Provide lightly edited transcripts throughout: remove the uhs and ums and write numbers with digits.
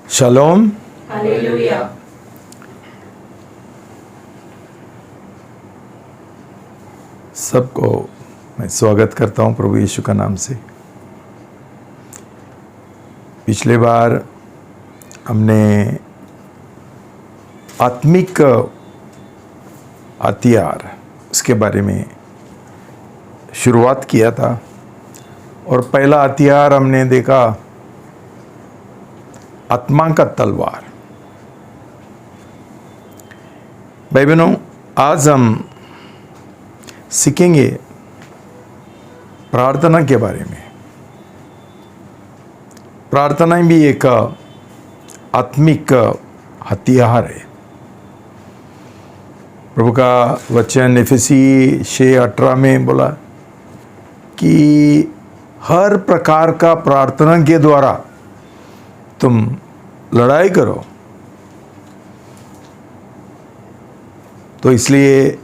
शलोम। Hallelujah. सबको मैं स्वागत करता हूं प्रभु यीशु का नाम से। पिछले बार हमने आत्मिक हथियार इसके बारे में शुरुआत किया था और पहला हथियार हमने देखा आत्मा का तलवार। भाई बहनों, आज हम सीखेंगे प्रार्थना के बारे में। प्रार्थना भी एक आत्मिक हथियार है। प्रभु का वचन एफेसी 6:18 में बोला कि हर प्रकार का प्रार्थना के द्वारा तुम लड़ाई करो। तो इसलिए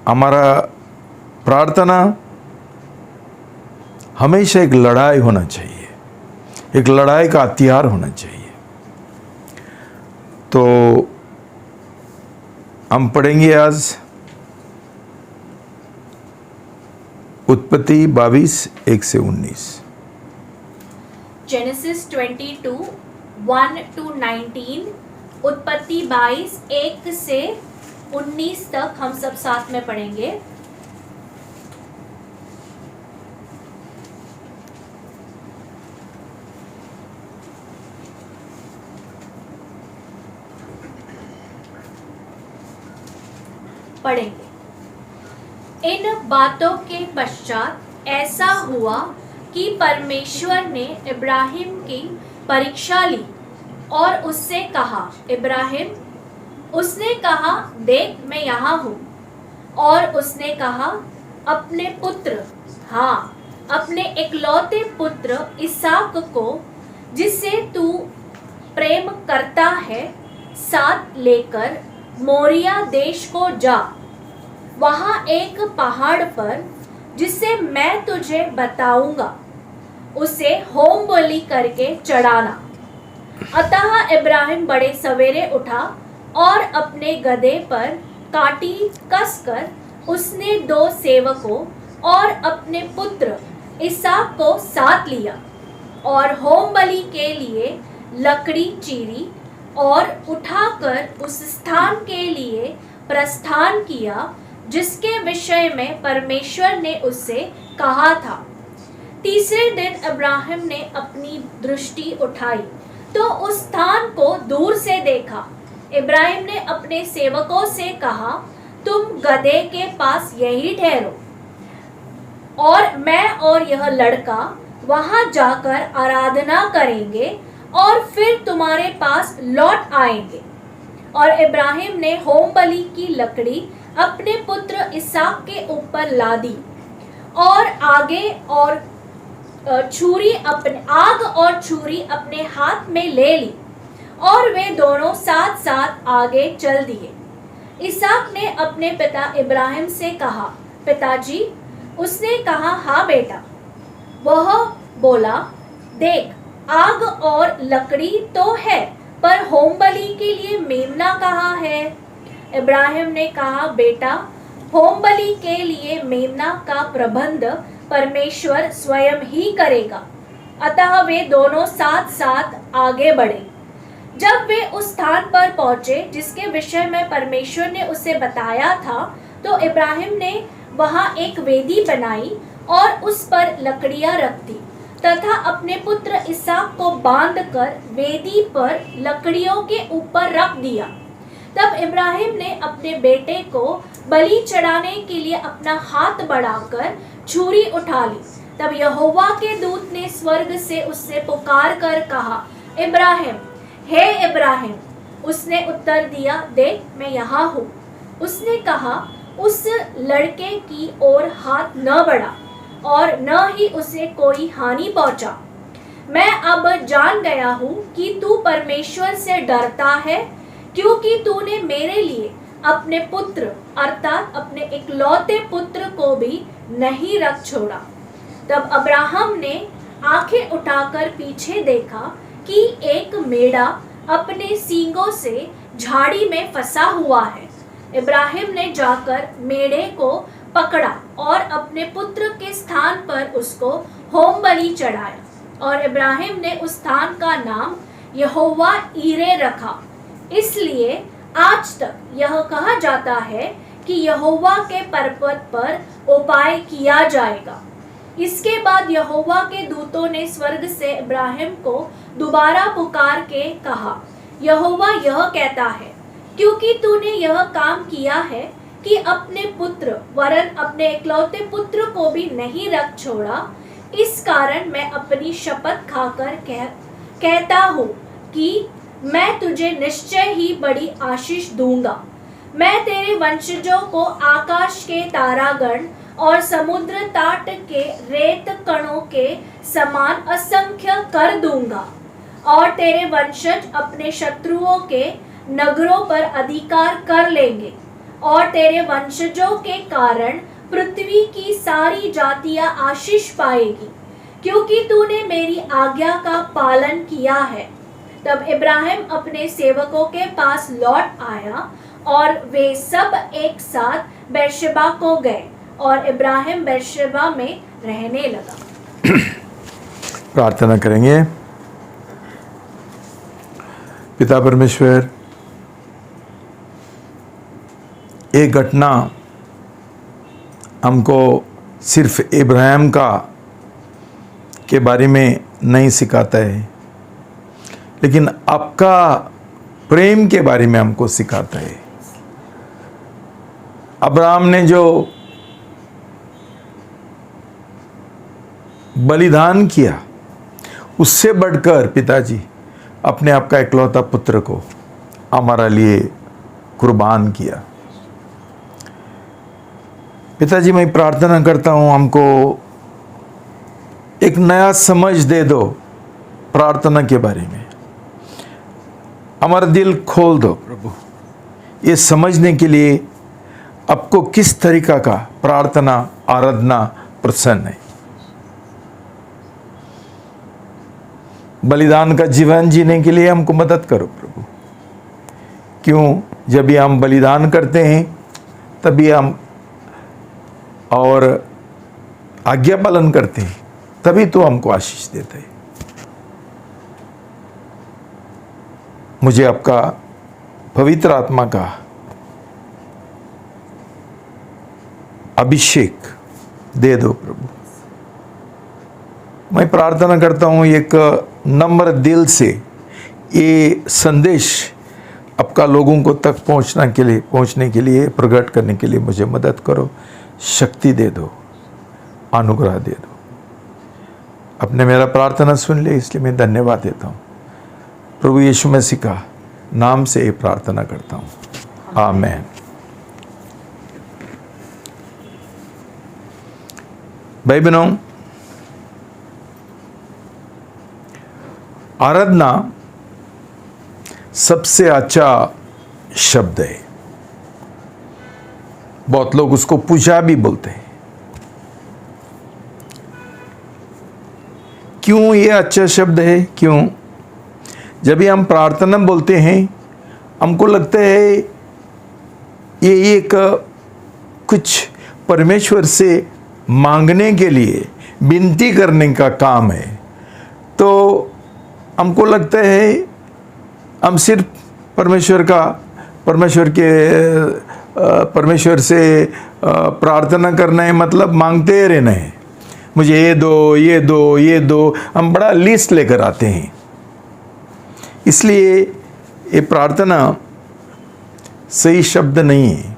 हमारा प्रार्थना हमेशा एक लड़ाई होना चाहिए, एक लड़ाई का हथियार होना चाहिए। तो हम पढ़ेंगे आज उत्पत्ति 22:1-19। जेनेसिस 22:1-19, उत्पत्ति 22:1-19 तक हम सब साथ में पढ़ेंगे। इन बातों के पश्चात ऐसा हुआ कि परमेश्वर ने इब्राहिम की परीक्षा ली और उससे कहा, इब्राहिम। उसने कहा, देख मैं यहाँ हूँ। और उसने कहा, अपने पुत्र, हाँ अपने इकलौते पुत्र इसहाक को जिसे तू प्रेम करता है साथ लेकर मोरिया देश को जा। वहाँ एक पहाड़ पर जिसे मैं तुझे बताऊंगा उसे होम बलि करके चढ़ाना। अतः इब्राहिम बड़े सवेरे उठा और अपने गधे पर काठी कसकर उसने 2 सेवकों और अपने पुत्र इसहाक को साथ लिया और होम बलि के लिए लकड़ी चीरी और उठाकर उस स्थान के लिए प्रस्थान किया जिसके विषय में परमेश्वर ने उससे कहा था। तीसरे दिन इब्राहिम ने अपनी दृष्टि उठाई तो उस स्थान को दूर से देखा। इब्राहिम ने अपने सेवकों से कहा, तुम गधे के पास यही ठहरो और मैं और यह लड़का वहां जाकर आराधना करेंगे और फिर तुम्हारे पास लौट आएंगे। और इब्राहिम ने होम बलि की लकड़ी अपने पुत्र इसहाक के ऊपर लादी और आग और छुरी अपने हाथ में ले ली और वे दोनों साथ साथ आगे चल दिए। इसहाक ने अपने पिता इब्राहिम से कहा, पिताजी। उसने कहा, हाँ बेटा। वह बोला, देख आग और लकड़ी तो है पर होम बलि के लिए मेमना कहाँ है? इब्राहिम ने कहा, बेटा होम बलि के लिए मेमना का प्रबंध परमेश्वर स्वयं ही करेगा। अतः वे दोनों साथ साथ आगे बढ़े। जब वे उस स्थान पर पहुंचे जिसके विषय में परमेश्वर ने उसे बताया था तो इब्राहिम ने वहां एक वेदी बनाई और उस पर लकड़ियां रख दी तथा अपने पुत्र इसहाक को बांधकर वेदी पर लकड़ियों के ऊपर रख दिया। तब इब्राहिम ने अपने बेटे को बलि चढ़ाने के लिए अपना हाथ बढ़ाकर छुरी उठा ली। तब यहोवा के दूत ने स्वर्ग से उससे पुकार कर कहा, इब्राहिम, हे इब्राहिम। उसने उत्तर दिया, देख मैं यहाँ हूँ। उसने कहा, उस लड़के की ओर हाथ न बढ़ा और न ही उसे कोई हानि पहुंचा। मैं अब जान गया हूँ कि तू परमेश्वर से डरता है, क्योंकि तूने मेरे लिए अपने पुत्र अर्थात अपने इकलौते पुत्र को भी नहीं रख छोड़ा। तब अब्राहम ने आंखें उठाकर पीछे देखा कि एक मेढ़ा अपने सींगों से झाड़ी में फंसा हुआ है। इब्राहिम ने जाकर मेढ़े को पकड़ा और अपने पुत्र के स्थान पर उसको होम बलि चढ़ाया और इब्राहिम ने उस स्थान का नाम यहोवा ईरे रखा। इसलिए आज तक यह कहा जाता है कि यहोवा के पर्वत पर उपाय किया जाएगा। इसके बाद यहोवा के दूतों ने स्वर्ग से इब्राहिम को दोबारा पुकार के कहा, यहोवा यह कहता है, क्योंकि तूने यह काम किया है कि अपने पुत्र वरन अपने इकलौते पुत्र को भी नहीं रख छोड़ा, इस कारण मैं अपनी शपथ खाकर कहता हूँ कि मैं तुझे निश्चय ही बड़ी आशीष दूंगा। मैं तेरे वंशजों को आकाश के तारागण और समुद्र तट के रेत कणों के समान असंख्य कर दूंगा और तेरे वंशज अपने शत्रुओं के नगरों पर अधिकार कर लेंगे और तेरे वंशजों के कारण पृथ्वी की सारी जातियां आशीष पाएगी, क्योंकि तूने मेरी आज्ञा का पालन किया है। तब इब्राहिम अपने सेवकों के पास लौट आया और वे सब एक साथ बेर्शेबा को गए और इब्राहिम बेर्शेबा में रहने लगा। प्रार्थना करेंगे। पिता परमेश्वर, एक घटना हमको सिर्फ इब्राहिम के बारे में नहीं सिखाता है, लेकिन आपका प्रेम के बारे में हमको सिखाता है। अब्राहम ने जो बलिदान किया, उससे बढ़कर पिताजी अपने आपका इकलौता पुत्र को हमारा लिए कुर्बान किया। पिताजी, मैं प्रार्थना करता हूँ हमको एक नया समझ दे दो प्रार्थना के बारे में। हमारा दिल खोल दो प्रभु, ये समझने के लिए आपको किस तरीका का प्रार्थना आराधना प्रसन्न है। बलिदान का जीवन जीने के लिए हमको मदद करो प्रभु। क्यों? जब भी हम बलिदान करते हैं तभी हम और आज्ञा पालन करते हैं, तभी तो हमको आशीष देते हैं। मुझे आपका पवित्र आत्मा का अभिषेक दे दो प्रभु। मैं प्रार्थना करता हूँ एक नम्र दिल से ये संदेश आपका लोगों को तक पहुँचने के लिए प्रकट करने के लिए मुझे मदद करो, शक्ति दे दो, अनुग्रह दे दो। आपने मेरा प्रार्थना सुन लिया, इसलिए मैं धन्यवाद देता हूँ। प्रभु यीशु मसीह का नाम से ये प्रार्थना करता हूँ, आमेन। भाई बहनों, आराधना सबसे अच्छा शब्द है। बहुत लोग उसको पूजा भी बोलते हैं। क्यों ये अच्छा शब्द है? क्यों? जब भी हम प्रार्थना बोलते हैं, हमको लगता है ये एक कुछ परमेश्वर से मांगने के लिए विनती करने का काम है। तो हमको लगता है हम सिर्फ परमेश्वर से प्रार्थना करना है, मतलब मांगते रहना है। मुझे ये दो, ये दो, ये दो, हम बड़ा लिस्ट लेकर आते हैं। इसलिए ये प्रार्थना सही शब्द नहीं है,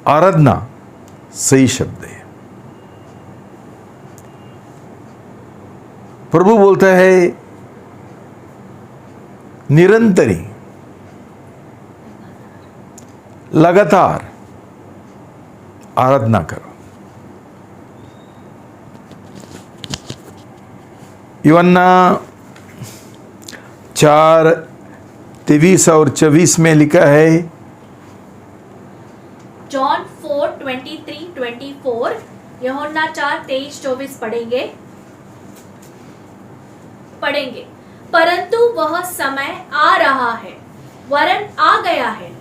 आराधना सही शब्द है। प्रभु बोलता है निरंतरी, लगातार आराधना करो। यूहन्ना 4:23 और 24 में लिखा है, जॉन 4:23-24, यूहन्ना 4:23-24 पढ़ेंगे। परंतु वह समय आ रहा है, वरन आ गया है,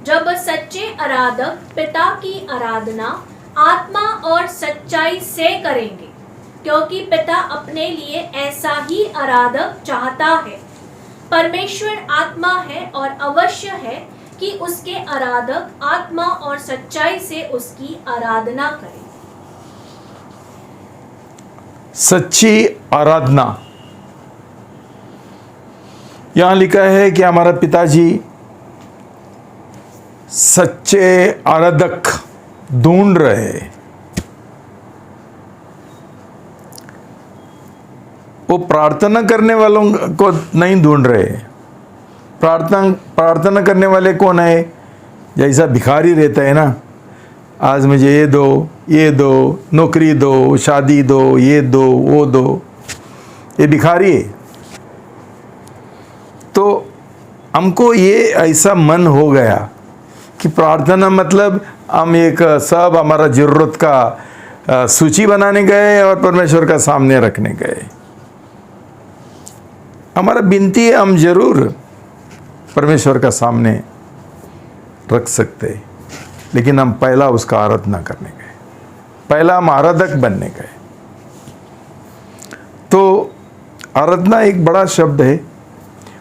जब सच्चे आराधक पिता की आराधना आत्मा और सच्चाई से करेंगे, क्योंकि पिता अपने लिए ऐसा ही आराधक चाहता है। परमेश्वर आत्मा है और अवश्य है कि उसके आराधक आत्मा और सच्चाई से उसकी आराधना करें। सच्ची आराधना, यहां लिखा है कि हमारा पिताजी सच्चे आराधक ढूंढ रहे हैं। वो प्रार्थना करने वालों को नहीं ढूंढ रहे। प्रार्थना करने वाले कौन है? जैसा भिखारी रहता है ना, आज मुझे ये दो, नौकरी दो, शादी दो, ये दो, वो दो, ये भिखारी है। तो हमको ये ऐसा मन हो गया कि प्रार्थना मतलब हम एक सब हमारा जरूरत का सूची बनाने गए और परमेश्वर का सामने रखने गए। हमारा विनती है, हम जरूर परमेश्वर का सामने रख सकते, लेकिन हम पहला उसका आराधना करने गए, पहला हम आराधक बनने गए। तो आराधना एक बड़ा शब्द है,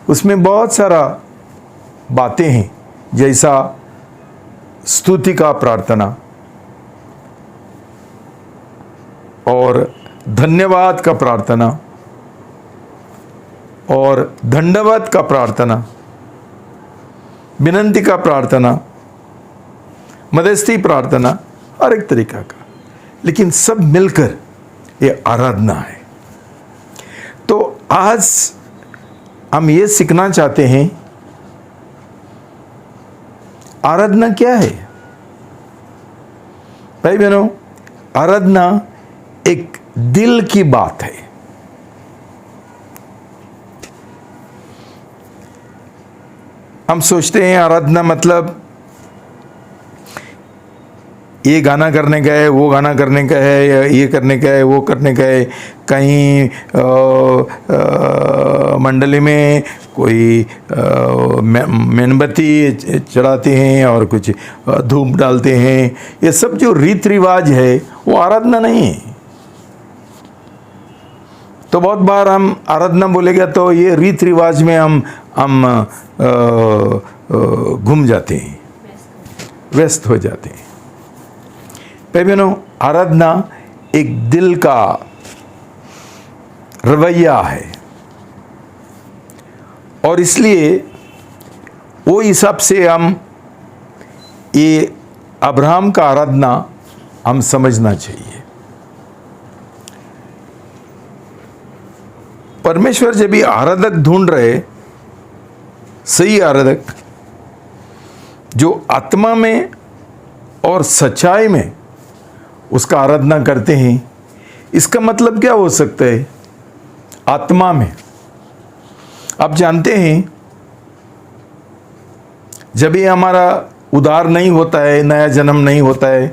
उसमें बहुत सारा बातें हैं, जैसा स्तुति का प्रार्थना और धन्यवाद का प्रार्थना और दंडवत का प्रार्थना, विनंती का प्रार्थना, मध्यस्थी प्रार्थना, हर एक तरीका का, लेकिन सब मिलकर ये आराधना है। तो आज हम ये सीखना चाहते हैं, आराधना क्या है? भाई बहनों, आराधना एक दिल की बात है। हम सोचते हैं आराधना मतलब ये गाना करने का है, वो गाना करने का है, या ये करने का है, वो करने का है। कहीं मंडली में कोई मेणबत्ती चढ़ाते हैं और कुछ धूप डालते हैं। ये सब जो रीत रिवाज है वो आराधना नहीं है। तो बहुत बार हम आराधना बोलेगा तो ये रीत रिवाज में हम घूम जाते हैं, व्यस्त हो जाते हैं। बहनों, आराधना एक दिल का रवैया है, और इसलिए वो हिसाब से हम ये अब्राहम का आराधना हम समझना चाहिए। परमेश्वर जब भी आराधक ढूंढ रहे, सही आराधक जो आत्मा में और सच्चाई में उसका आराधना करते हैं, इसका मतलब क्या हो सकता है? आत्मा में आप जानते हैं, जब भी हमारा उद्धार नहीं होता है, नया जन्म नहीं होता है,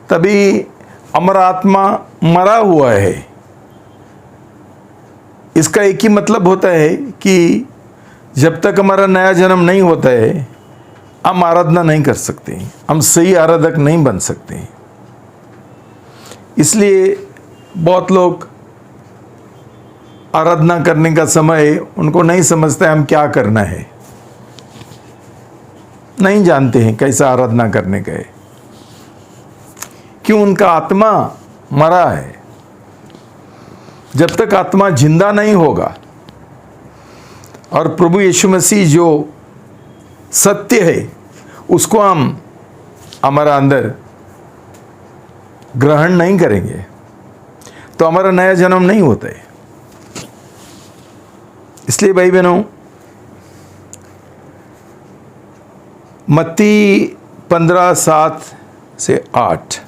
तभी हमारा आत्मा मरा हुआ है। इसका एक ही मतलब होता है कि जब तक हमारा नया जन्म नहीं होता है, हम आराधना नहीं कर सकते, हम सही आराधक नहीं बन सकते। इसलिए बहुत लोग आराधना करने का समय उनको नहीं समझते हम क्या करना है, नहीं जानते हैं कैसा आराधना करने का है, क्यों? उनका आत्मा मरा है। जब तक आत्मा जिंदा नहीं होगा और प्रभु यीशु मसीह जो सत्य है उसको हम हमारा अंदर ग्रहण नहीं करेंगे, तो हमारा नया जन्म नहीं होता है। इसलिए भाई बहनों, मत्ती 15:7 से 8,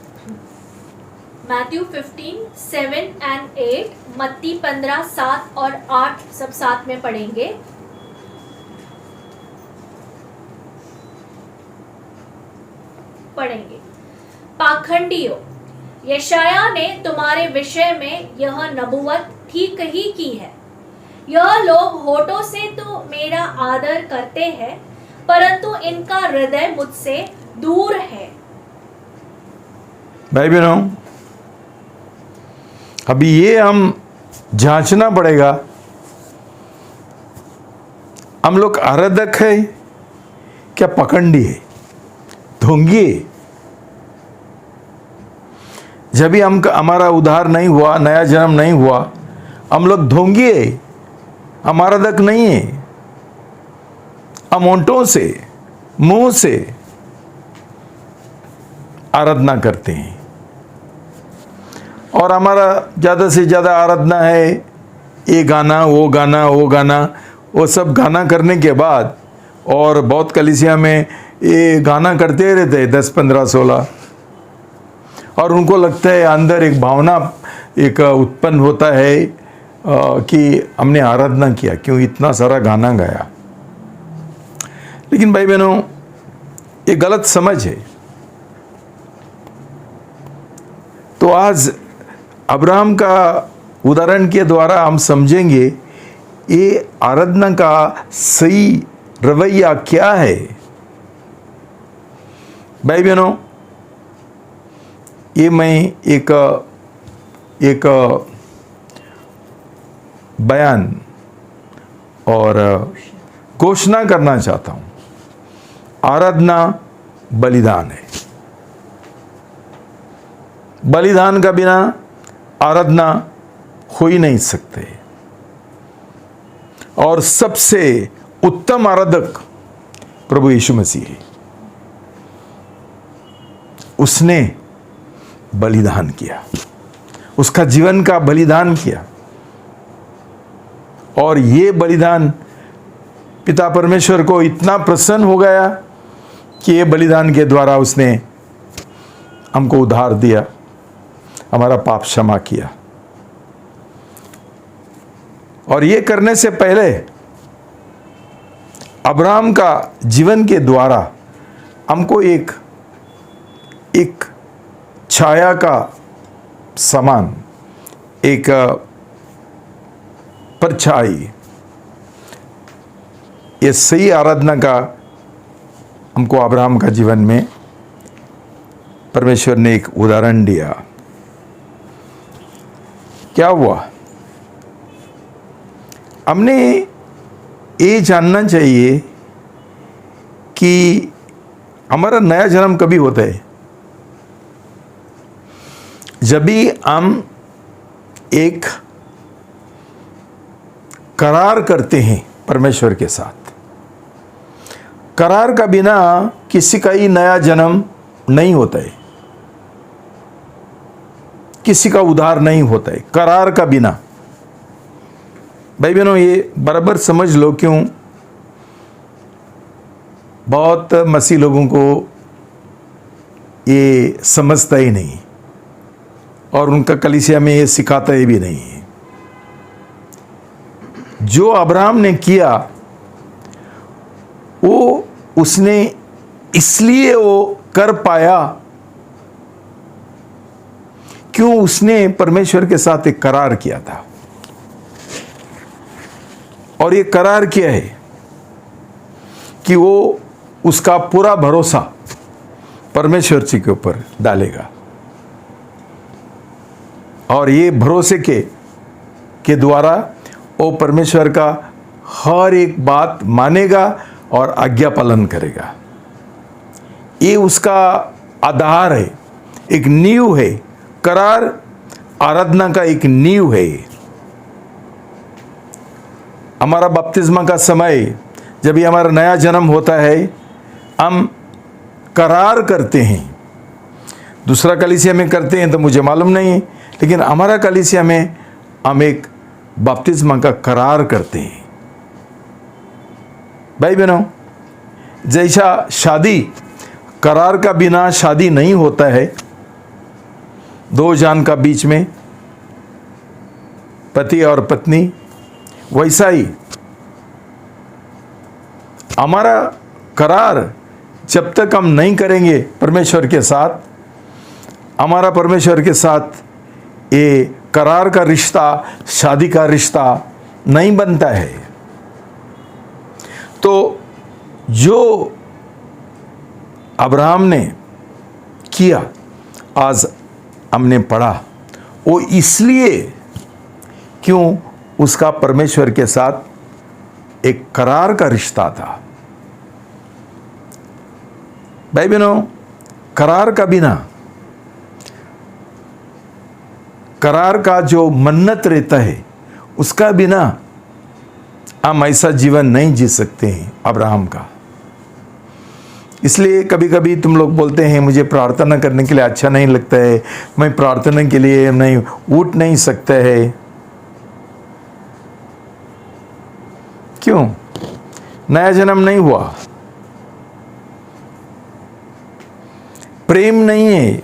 मैथ्यू 15:7 and 8, मत्ती 15:7 और 8 सब साथ में पढ़ेंगे। पाखंडियों, यशायाह ने तुम्हारे विषय में यह नबुवत ठीक ही की है। यह लोग होठों से तो मेरा आदर करते हैं, परंतु इनका हृदय मुझसे दूर है। भाई बहनों, अभी ये हम जांचना पड़ेगा, हम लोग आराधक है क्या पकंडी है, ढोंगी है? जब भी हमारा उद्धार नहीं हुआ, नया जन्म नहीं हुआ, हम लोग ढोंगी है, हम आराधक नहीं है। हम होंठों से, मुंह से आराधना करते हैं और हमारा ज़्यादा से ज़्यादा आराधना है ये गाना वो गाना वो गाना, वो सब गाना करने के बाद, और बहुत कलीसिया में ये गाना करते रहते हैं 10, 15, 16, और उनको लगता है अंदर एक भावना एक उत्पन्न होता है कि हमने आराधना किया, क्यों इतना सारा गाना गाया। लेकिन भाई बहनों, ये गलत समझ है। तो आज अब्राहम का उदाहरण के द्वारा हम समझेंगे ये आराधना का सही रवैया क्या है। भाई बहनों, ये मैं एक बयान और घोषणा करना चाहता हूं। आराधना बलिदान है। बलिदान का बिना आराधना हो ही नहीं सकते। और सबसे उत्तम आराधक प्रभु यीशु मसीह है। उसने बलिदान किया, उसका जीवन का बलिदान किया, और ये बलिदान पिता परमेश्वर को इतना प्रसन्न हो गया कि ये बलिदान के द्वारा उसने हमको उद्धार दिया, हमारा पाप क्षमा किया। और ये करने से पहले अब्राहम का जीवन के द्वारा हमको एक छाया का समान, एक परछाई, ये सही आराधना का हमको अब्राहम का जीवन में परमेश्वर ने एक उदाहरण दिया। क्या हुआ? हमने ये जानना चाहिए कि हमारा नया जन्म कभी होता है। जब भी हम एक करार करते हैं परमेश्वर के साथ। करार का बिना किसी का ही नया जन्म नहीं होता है, किसी का उद्धार नहीं होता है करार का बिना। भाई बहनों, ये बराबर समझ लो, क्यों बहुत मसीह लोगों को ये समझता ही नहीं, और उनका कलीसिया में ये सिखाता ही भी नहीं है। जो अब्राहम ने किया वो उसने इसलिए वो कर पाया क्यों उसने परमेश्वर के साथ एक करार किया था। और ये करार क्या है कि वो उसका पूरा भरोसा परमेश्वर जी के ऊपर डालेगा, और ये भरोसे के द्वारा वो परमेश्वर का हर एक बात मानेगा और आज्ञा पालन करेगा। ये उसका आधार है, एक नींव है। करार आराधना का एक नींव है। हमारा बपतिस्मा का समय, जब भी हमारा नया जन्म होता है, हम करार करते हैं। दूसरा कलीसिया में करते हैं तो मुझे मालूम नहीं, लेकिन हमारा कलीसिया में हम एक बपतिस्मा का करार करते हैं। भाई बहनों, जैसा शादी करार का बिना शादी नहीं होता है, दो जान का बीच में पति और पत्नी, वैसा ही हमारा करार जब तक हम नहीं करेंगे परमेश्वर के साथ, हमारा परमेश्वर के साथ ये करार का रिश्ता, शादी का रिश्ता नहीं बनता है। तो जो अब्राहम ने किया, आज हमने पढ़ा, वो इसलिए क्यों, उसका परमेश्वर के साथ एक करार का रिश्ता था। भाई बहनों, करार का बिना, करार का जो मन्नत रहता है उसका बिना हम ऐसा जीवन नहीं जी सकते हैं अब्राहम का। इसलिए कभी कभी तुम लोग बोलते हैं मुझे प्रार्थना करने के लिए अच्छा नहीं लगता है, मैं प्रार्थना के लिए नहीं उठ नहीं सकता है। क्यों? नया जन्म नहीं हुआ, प्रेम नहीं है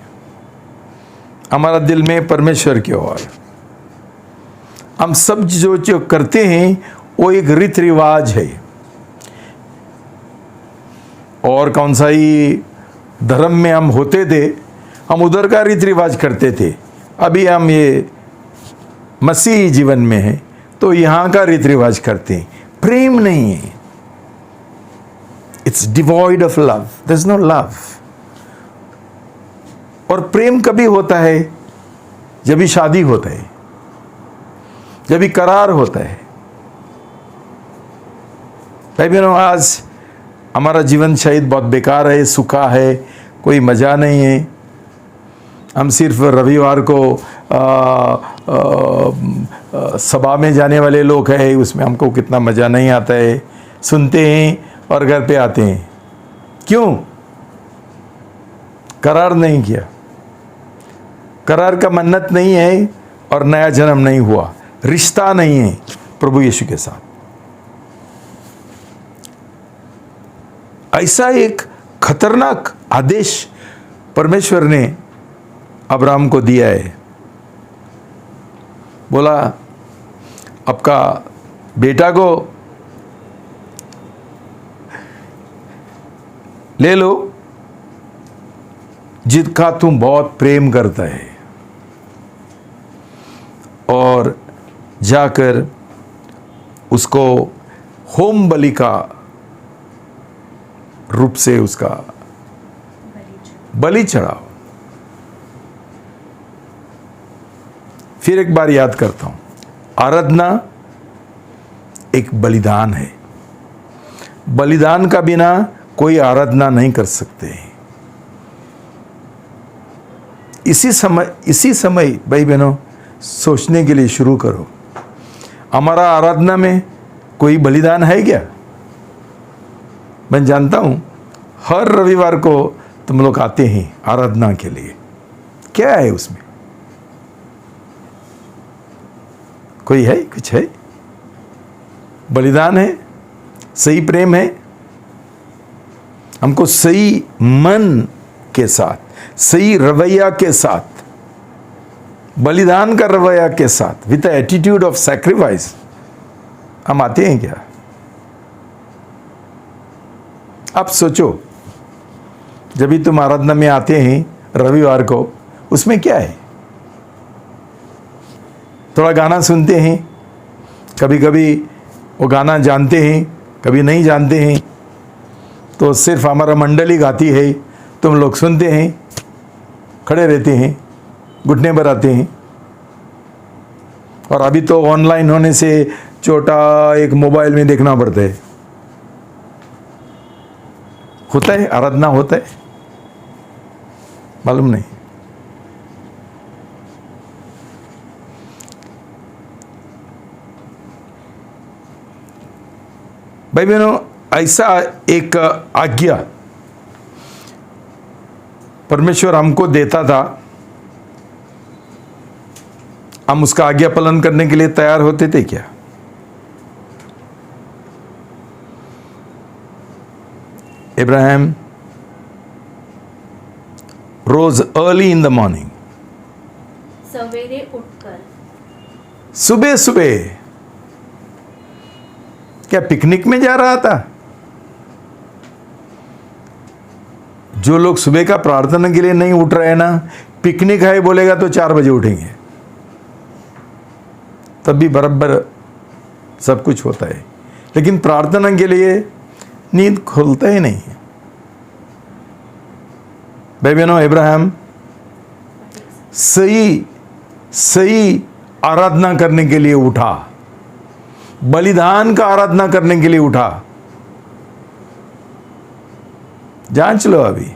हमारा दिल में परमेश्वर की ओर। हम सब जो करते हैं वो एक रीति रिवाज है, और कौन सा ही धर्म में हम होते थे हम उधर का रीति रिवाज करते थे। अभी हम ये मसीही जीवन में हैं तो यहाँ का रीति रिवाज करते हैं। प्रेम नहीं है, it's devoid of love, there is no love. और प्रेम कभी होता है जब भी शादी होता है, जब भी करार होता है। भाई बहनों, आज हमारा जीवन शायद बहुत बेकार है, सूखा है, कोई मज़ा नहीं है। हम सिर्फ रविवार को सभा में जाने वाले लोग हैं, उसमें हमको कितना मज़ा नहीं आता है, सुनते हैं और घर पे आते हैं। क्यों? करार नहीं किया, करार का मन्नत नहीं है और नया जन्म नहीं हुआ, रिश्ता नहीं है प्रभु यीशु के साथ। ऐसा एक खतरनाक आदेश परमेश्वर ने अब्राहम को दिया है। बोला आपका बेटा को ले लो जिसका तुम बहुत प्रेम करता है, और जाकर उसको होम बलि का रूप से उसका बलि चढ़ाओ। फिर एक बार याद करता हूं, आराधना एक बलिदान है। बलिदान का बिना कोई आराधना नहीं कर सकते। इसी समय भाई बहनों सोचने के लिए शुरू करो, हमारा आराधना में कोई बलिदान है क्या? मैं जानता हूं हर रविवार को तुम लोग आते हैं आराधना के लिए, क्या है उसमें? कोई है? कुछ है? बलिदान है? सही प्रेम है? हमको सही मन के साथ, सही रवैया के साथ, बलिदान का रवैया के साथ, with the attitude of sacrifice हम आते हैं क्या? अब सोचो, जब भी तुम आराधना में आते हैं रविवार को, उसमें क्या है? थोड़ा गाना सुनते हैं, कभी कभी वो गाना जानते हैं, कभी नहीं जानते हैं, तो सिर्फ हमारा मंडली गाती है, तुम लोग सुनते हैं, खड़े रहते हैं, घुटने पर आते हैं। और अभी तो ऑनलाइन होने से छोटा एक मोबाइल में देखना पड़ता है। होता है आराधना, होता है? मालूम नहीं। भाई बहनों, ऐसा एक आज्ञा परमेश्वर हमको देता था, हम उसका आज्ञा पालन करने के लिए तैयार होते थे क्या? इब्राहिम रोज अर्ली इन द मॉर्निंग, सवेरे उठकर, सुबह सुबह, क्या पिकनिक में जा रहा था? जो लोग सुबह का प्रार्थना के लिए नहीं उठ रहे हैं ना, पिकनिक है बोलेगा तो 4 बजे उठेंगे, तब भी बराबर सब कुछ होता है, लेकिन प्रार्थना के लिए नींद खुलता ही नहीं है। भाई बहनों, इब्राहिम सही आराधना करने के लिए उठा, बलिदान का आराधना करने के लिए उठा। जांच लो, अभी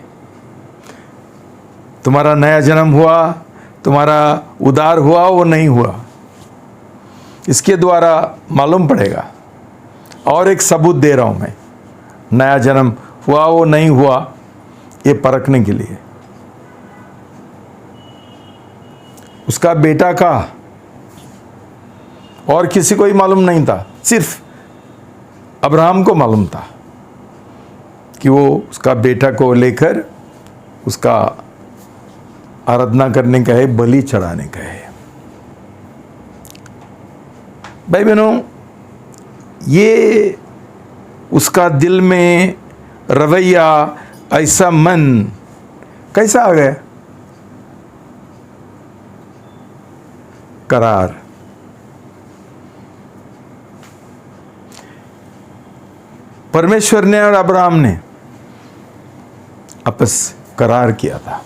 तुम्हारा नया जन्म हुआ, तुम्हारा उद्धार हुआ, वो नहीं हुआ, इसके द्वारा मालूम पड़ेगा। और एक सबूत दे रहा हूं मैं, नया जन्म हुआ वो नहीं हुआ, ये परखने के लिए। उसका बेटा का और किसी को ही मालूम नहीं था, सिर्फ अब्राहम को मालूम था कि वो उसका बेटा को लेकर उसका आराधना करने का है, बलि चढ़ाने का है। भाई बहनों, ये उसका दिल में रवैया, ऐसा मन कैसा आ गया? करार। परमेश्वर ने और अब्राहम ने आपस करार किया था,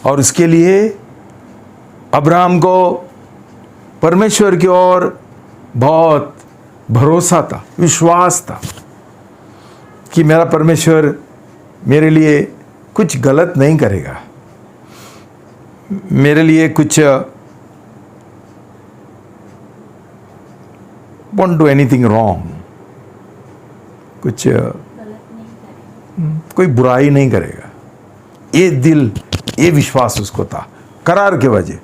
और उसके लिए अब्राहम को परमेश्वर की ओर बहुत भरोसा था, विश्वास था कि मेरा परमेश्वर मेरे लिए कुछ गलत नहीं करेगा, मेरे लिए कुछ won't do anything wrong, कुछ कोई बुराई नहीं करेगा। ये दिल, ये विश्वास उसको था, करार के वजह।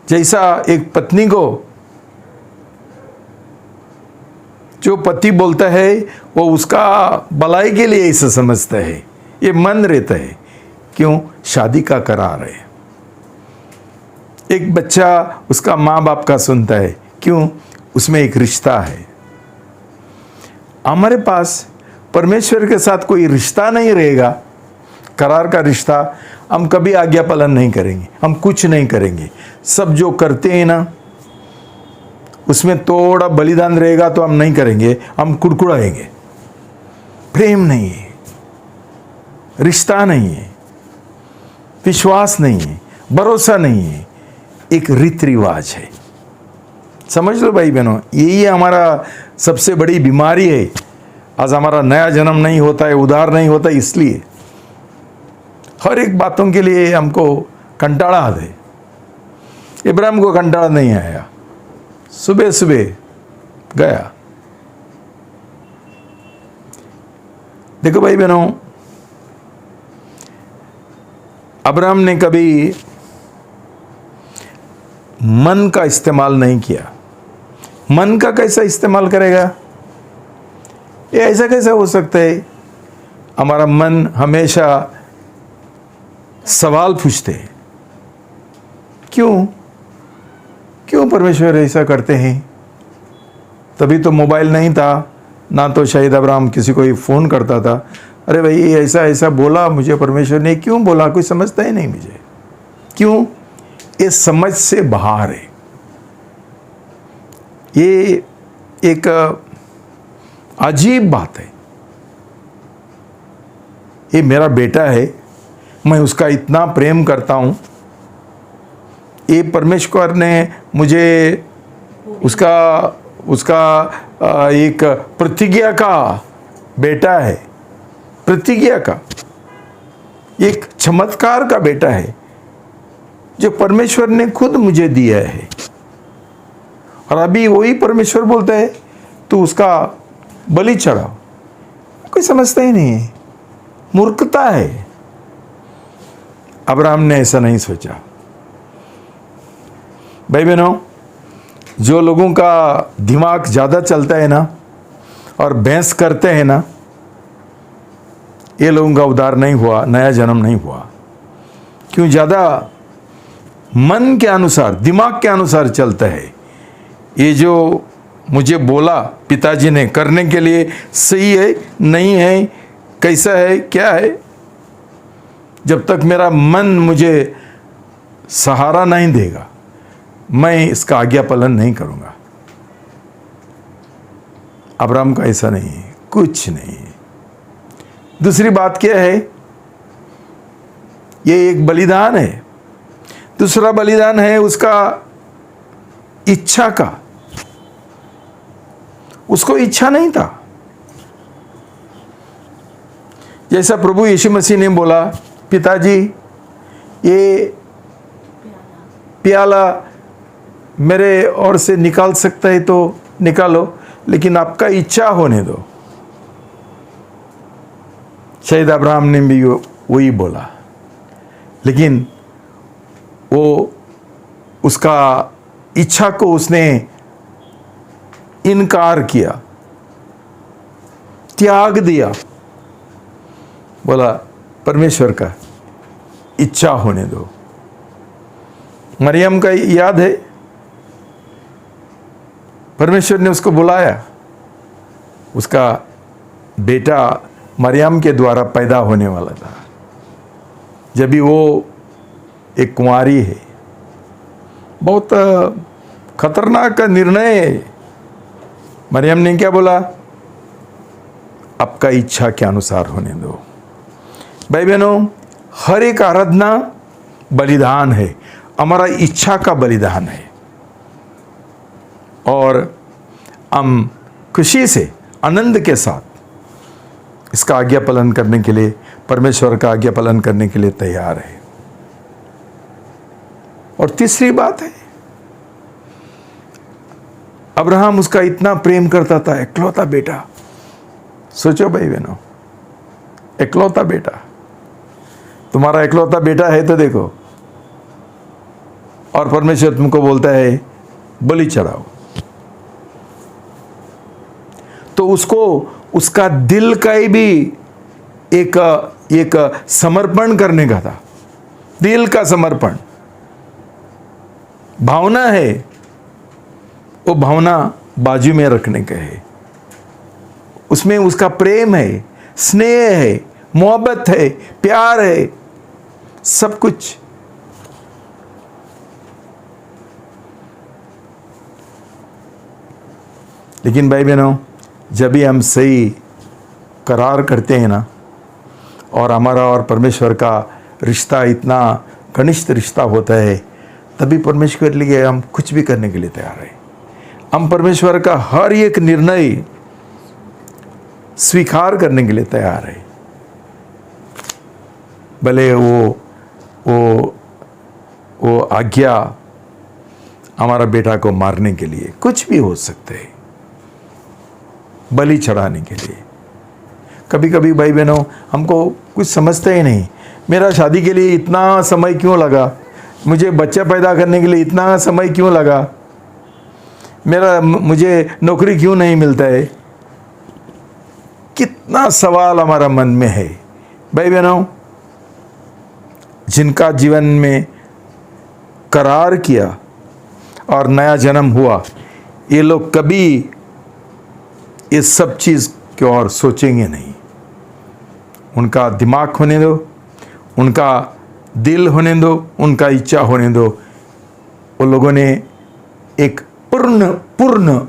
जैसा एक पत्नी को, जो पति बोलता है वो उसका भलाई के लिए ऐसा समझता है, ये मन रहता है। क्यों? शादी का करार है। एक बच्चा उसका माँ बाप का सुनता है, क्यों? उसमें एक रिश्ता है। हमारे पास परमेश्वर के साथ कोई रिश्ता नहीं रहेगा, करार का रिश्ता, हम कभी आज्ञा पालन नहीं करेंगे, हम कुछ नहीं करेंगे। सब जो करते हैं ना, उसमें थोड़ा बलिदान रहेगा तो हम नहीं करेंगे, हम कुड़कुड़ाएंगे। प्रेम नहीं है, रिश्ता नहीं है, विश्वास नहीं है, भरोसा नहीं है, एक रीति रिवाज है। समझ लो भाई बहनों, यही हमारा सबसे बड़ी बीमारी है। आज हमारा नया जन्म नहीं होता है, उद्धार नहीं होता, इसलिए हर एक बातों के लिए हमको कंटाड़ा आता है। इब्राहिम को कंटाड़ा नहीं आया, सुबह सुबह गया। देखो भाई बहनों, अब्राहम ने कभी मन का इस्तेमाल नहीं किया। मन का कैसा इस्तेमाल करेगा? ये ऐसा कैसा हो सकता है? हमारा मन हमेशा सवाल पूछते हैं, क्यों परमेश्वर ऐसा करते हैं? तभी तो मोबाइल नहीं था ना, तो शायद अब्राहम किसी को ही फोन करता था, अरे भाई ऐसा ऐसा बोला मुझे परमेश्वर ने, क्यों बोला? कोई समझता ही नहीं मुझे। क्यों? ये समझ से बाहर है। ये एक अजीब बात है। ये मेरा बेटा है, मैं उसका इतना प्रेम करता हूं, ये परमेश्वर ने मुझे उसका एक प्रतिज्ञा का बेटा है, प्रतिज्ञा का एक चमत्कार का बेटा है, जो परमेश्वर ने खुद मुझे दिया है। और अभी वही परमेश्वर बोलता है तू उसका बलि चढ़ाओ। कोई समझता ही नहीं है, मूर्खता है। अब्राहम ने ऐसा नहीं सोचा। भाई बहनों, जो लोगों का दिमाग ज़्यादा चलता है ना और बहस करते हैं ना, ये लोगों का उद्धार नहीं हुआ, नया जन्म नहीं हुआ। क्यों? ज़्यादा मन के अनुसार, दिमाग के अनुसार चलता है। ये जो मुझे बोला पिताजी ने करने के लिए, सही है नहीं है, कैसा है क्या है, जब तक मेरा मन मुझे सहारा नहीं देगा, मैं इसका आज्ञा पालन नहीं करूंगा। अब्राहम का ऐसा नहीं है, कुछ नहीं है। दूसरी बात क्या है, ये एक बलिदान है। दूसरा बलिदान है उसका इच्छा का। उसको इच्छा नहीं था। जैसा प्रभु यीशु मसीह ने बोला, पिताजी ये प्याला मेरे ओर से निकाल सकता है तो निकालो, लेकिन आपका इच्छा होने दो। शायद अब्राहम ने भी वही बोला, लेकिन वो उसका इच्छा को उसने इनकार किया, त्याग दिया। बोला परमेश्वर का इच्छा होने दो। मरियम का याद है, परमेश्वर ने उसको बुलाया। उसका बेटा मरियम के द्वारा पैदा होने वाला था। जब भी वो एक कुंवारी है, बहुत खतरनाक निर्णय है। मरियम ने क्या बोला, आपका इच्छा के अनुसार होने दो। भाई बहनों, हर एक आराधना बलिदान है, हमारा इच्छा का बलिदान है। और हम खुशी से, आनंद के साथ इसका आज्ञा पालन करने के लिए, परमेश्वर का आज्ञा पालन करने के लिए तैयार है। और तीसरी बात है, अब्राहम उसका इतना प्रेम करता था, इकलौता बेटा। सोचो भाई बहनों, इकलौता बेटा। तुम्हारा इकलौता बेटा है तो देखो, और परमेश्वर तुमको बोलता है बलि चढ़ाओ, तो उसको उसका दिल का ही भी एक समर्पण करने का था। दिल का समर्पण, भावना है, वो भावना बाजू में रखने का है। उसमें उसका प्रेम है, स्नेह है, मोहब्बत है, प्यार है, सब कुछ। लेकिन भाई बहनों, जब भी हम सही करार करते हैं ना, और हमारा और परमेश्वर का रिश्ता इतना घनिष्ठ रिश्ता होता है, तभी परमेश्वर के लिए हम कुछ भी करने के लिए तैयार हैं। हम परमेश्वर का हर एक निर्णय स्वीकार करने के लिए तैयार है। भले वो आज्ञा हमारा बेटा को मारने के लिए, कुछ भी हो सकते हैं, बलि चढ़ाने के लिए। कभी कभी भाई बहनों, हमको कुछ समझते ही नहीं। मेरा शादी के लिए इतना समय क्यों लगा, मुझे बच्चा पैदा करने के लिए इतना समय क्यों लगा, मुझे नौकरी क्यों नहीं मिलता है। कितना सवाल हमारा मन में है। भाई बहनों, जिनका जीवन में करार किया और नया जन्म हुआ, ये लोग कभी ये सब चीज़ की ओर सोचेंगे नहीं। उनका दिमाग होने दो, उनका दिल होने दो, उनका इच्छा होने दो। वो लोगों ने एक पूर्ण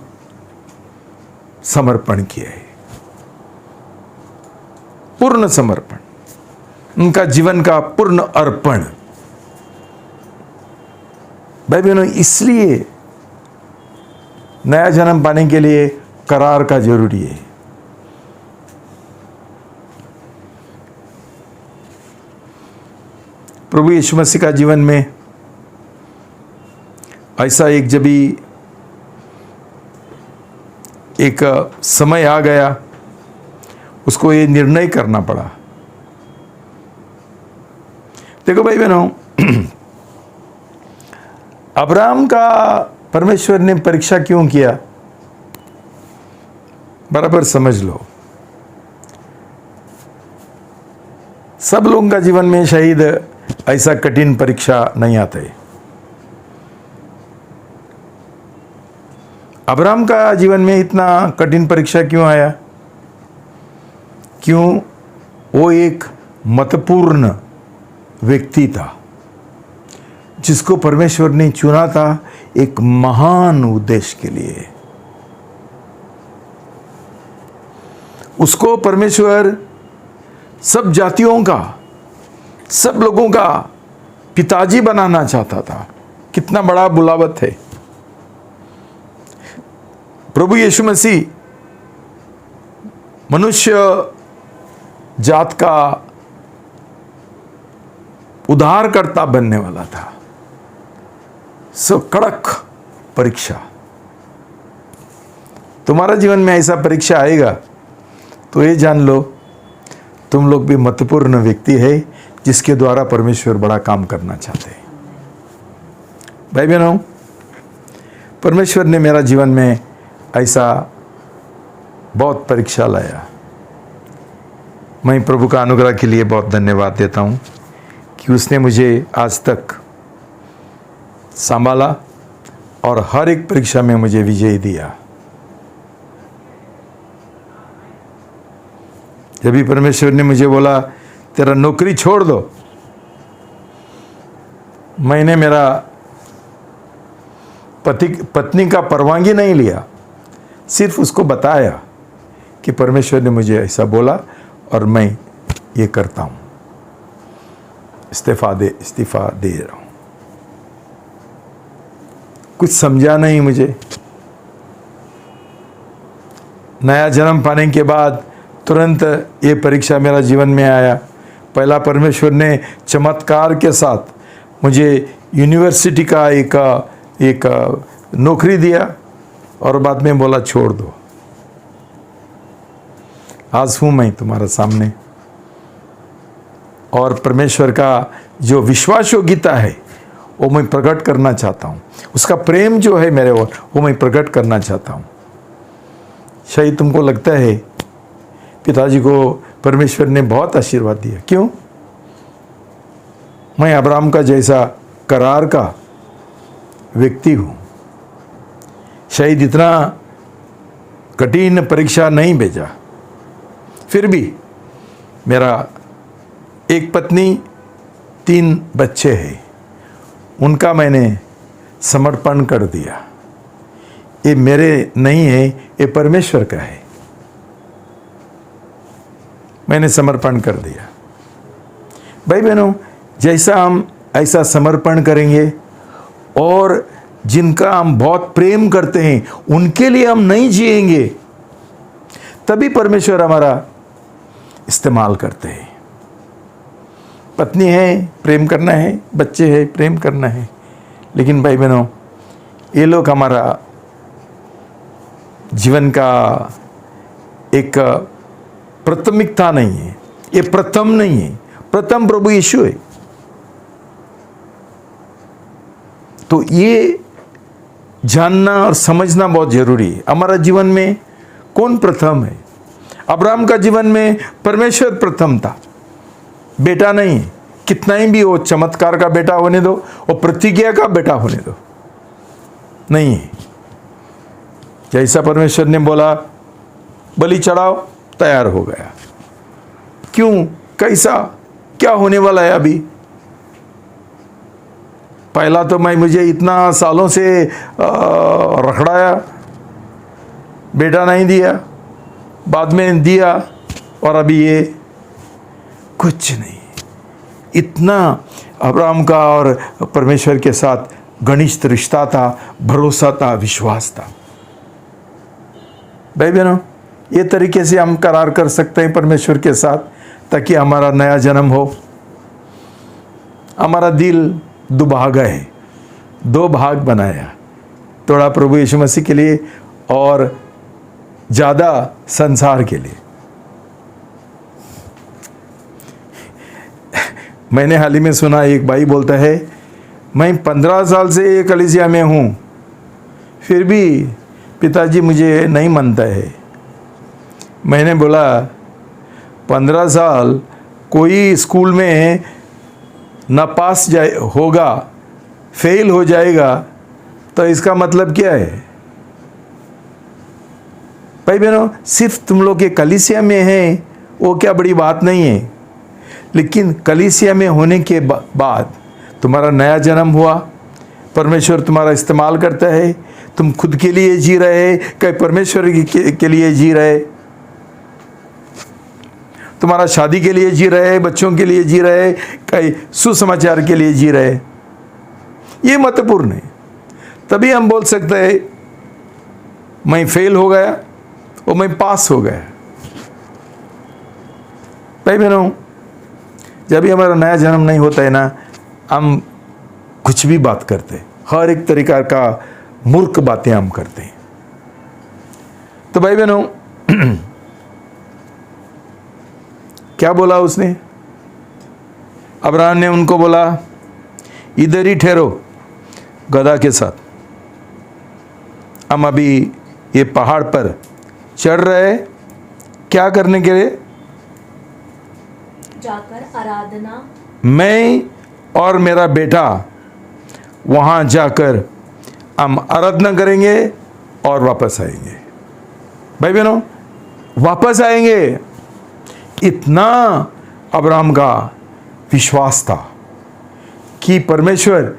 समर्पण किया है, पूर्ण समर्पण, उनका जीवन का पूर्ण अर्पण। भाई बहनों, इसलिए नया जन्म पाने के लिए करार का जरूरी है। प्रभु यीशु मसीह का जीवन में ऐसा जब भी एक समय आ गया, उसको ये निर्णय करना पड़ा। देखो भाई बहनों, अब्राहम का परमेश्वर ने परीक्षा क्यों किया, बराबर समझ लो। सब लोगों का जीवन में शायद ऐसा कठिन परीक्षा नहीं आता है। अब्राहम का जीवन में इतना कठिन परीक्षा क्यों आया? क्यों? वो एक महत्वपूर्ण व्यक्ति था जिसको परमेश्वर ने चुना था एक महान उद्देश्य के लिए। उसको परमेश्वर सब जातियों का, सब लोगों का पिताजी बनाना चाहता था। कितना बड़ा बुलावट है। प्रभु यीशु मसीह मनुष्य जात का उद्धारकर्ता बनने वाला था। सब कड़क परीक्षा। तुम्हारा जीवन में ऐसा परीक्षा आएगा तो ये जान लो, तुम लोग भी महत्वपूर्ण व्यक्ति है जिसके द्वारा परमेश्वर बड़ा काम करना चाहते हैं। भाई बहनों, परमेश्वर ने मेरा जीवन में ऐसा बहुत परीक्षा लाया। मैं प्रभु का अनुग्रह के लिए बहुत धन्यवाद देता हूँ कि उसने मुझे आज तक संभाला और हर एक परीक्षा में मुझे विजय दिया। जब भी परमेश्वर ने मुझे बोला तेरा नौकरी छोड़ दो, मैंने मेरा पत्नी का परवानगी नहीं लिया, सिर्फ उसको बताया कि परमेश्वर ने मुझे ऐसा बोला और मैं ये करता हूँ, इस्तीफा दे रहा हूँ। कुछ समझा नहीं मुझे। नया जन्म पाने के बाद तुरंत ये परीक्षा मेरा जीवन में आया। पहला परमेश्वर ने चमत्कार के साथ मुझे यूनिवर्सिटी का एक नौकरी दिया और बाद में बोला छोड़ दो। आज हूँ मैं तुम्हारे सामने और परमेश्वर का जो विश्वास योग्यता है वो मैं प्रकट करना चाहता हूँ। उसका प्रेम जो है मेरे ओर वो मैं प्रकट करना चाहता हूँ। शायद तुमको लगता है पिताजी को परमेश्वर ने बहुत आशीर्वाद दिया। क्यों? मैं अब्राहम का जैसा करार का व्यक्ति हूँ। शायद इतना कठिन परीक्षा नहीं भेजा, फिर भी मेरा एक पत्नी 3 बच्चे हैं, उनका मैंने समर्पण कर दिया। ये मेरे नहीं है, ये परमेश्वर का है। मैंने समर्पण कर दिया। भाई बहनों, जैसा हम ऐसा समर्पण करेंगे और जिनका हम बहुत प्रेम करते हैं उनके लिए हम नहीं जिएंगे, तभी परमेश्वर हमारा इस्तेमाल करते हैं। पत्नी है, प्रेम करना है, बच्चे हैं, प्रेम करना है, लेकिन भाई बहनों ये लोग हमारा जीवन का एक प्राथमिकता नहीं है, ये प्रथम नहीं है। प्रथम प्रभु यीशु है। तो ये जानना और समझना बहुत जरूरी है। हमारा जीवन में कौन प्रथम है? अब्राहम का जीवन में परमेश्वर प्रथम था, बेटा नहीं। कितना ही भी वो चमत्कार का बेटा होने दो, वो प्रतिज्ञा का बेटा होने दो, नहीं है। जैसा परमेश्वर ने बोला बलि चढ़ाओ, तैयार हो गया। क्यों? कैसा? क्या होने वाला है अभी? पहला तो मुझे इतना सालों से रखड़ाया, बेटा नहीं दिया, बाद में दिया, और अभी ये कुछ नहीं। इतना अब्राहम का और परमेश्वर के साथ घनिष्ठ रिश्ता था, भरोसा था, विश्वास था। भाई बहनों, ये तरीके से हम करार कर सकते हैं परमेश्वर के साथ, ताकि हमारा नया जन्म हो। हमारा दिल दुभागा है, 2 भाग बनाया, थोड़ा प्रभु यीशु मसीह के लिए और ज़्यादा संसार के लिए। मैंने हाल ही में सुना, एक भाई बोलता है मैं 15 साल से ये कलीसिया में हूँ, फिर भी पिताजी मुझे नहीं मानता है। मैंने बोला 15 साल कोई स्कूल में ना पास होगा, फेल हो जाएगा, तो इसका मतलब क्या है? भाई बहनों, सिर्फ तुम लोग के कलीसिया में हैं वो क्या बड़ी बात नहीं है, लेकिन कलीसिया में होने के बाद तुम्हारा नया जन्म हुआ, परमेश्वर तुम्हारा इस्तेमाल करता है, तुम खुद के लिए जी रहे, कहीं परमेश्वर के लिए जी रहे, तुम्हारा शादी के लिए जी रहे, बच्चों के लिए जी रहे, कहीं सुसमाचार के लिए जी रहे, ये महत्वपूर्ण है। तभी हम बोल सकते हैं मैं फेल हो गया और मैं पास हो गया। भाई बहनों, जब भी हमारा नया जन्म नहीं होता है ना, हम कुछ भी बात करते हैं, हर एक तरीका का मूर्ख बातें हम करते हैं। तो भाई बहनों, क्या बोला उसने? अब्राहम ने उनको बोला इधर ही ठहरो गधा के साथ, हम अभी ये पहाड़ पर चढ़ रहे, क्या करने के लिए? जाकर आराधना। मैं और मेरा बेटा वहाँ जाकर हम आराधना करेंगे और वापस आएंगे। भाई बहनों, वापस आएंगे, इतना अब्राहम का विश्वास था कि परमेश्वर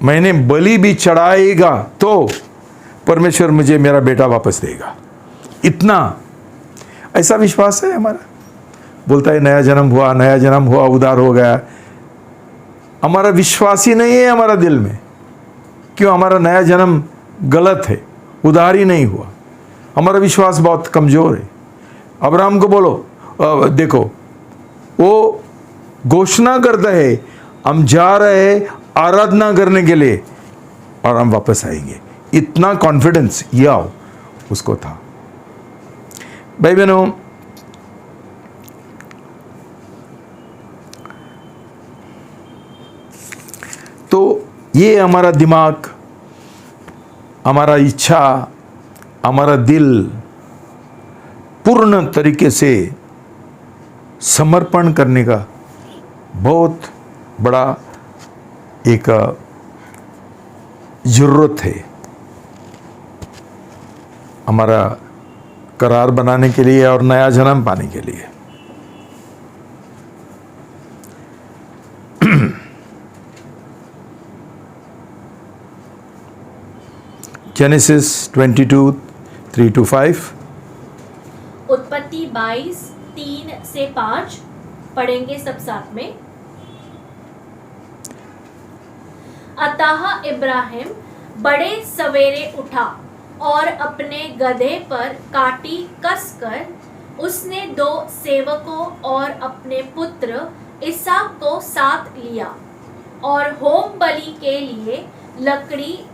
मैंने बलि भी चढ़ाएगा तो परमेश्वर मुझे मेरा बेटा वापस देगा। इतना ऐसा विश्वास है हमारा। बोलता है नया जन्म हुआ, उधार हो गया। हमारा विश्वास ही नहीं है हमारा दिल में। क्यों? हमारा नया जन्म गलत है, उधार ही नहीं हुआ। हमारा विश्वास बहुत कमज़ोर है। अब्राहम को बोलो, देखो वो घोषणा करता है हम जा रहे हैं आराधना करने के लिए और हम वापस आएंगे। इतना कॉन्फिडेंस या उसको था। भाई बहनों, तो ये हमारा दिमाग, हमारा इच्छा, हमारा दिल पूर्ण तरीके से समर्पण करने का बहुत बड़ा एक ज़रूरत है हमारा करार बनाने के लिए और नया जन्म पाने के लिए। जेनेसिस 22:3-5, उत्पत्ति 22:3-5 पढ़ेंगे सब साथ में। अतः इब्राहिम बड़े सवेरे उठा और अपने गधे पर काटी कसकर उसने 2 सेवकों और अपने पुत्र इसहाक को साथ लिया और होम बलि के लिए लकड़ी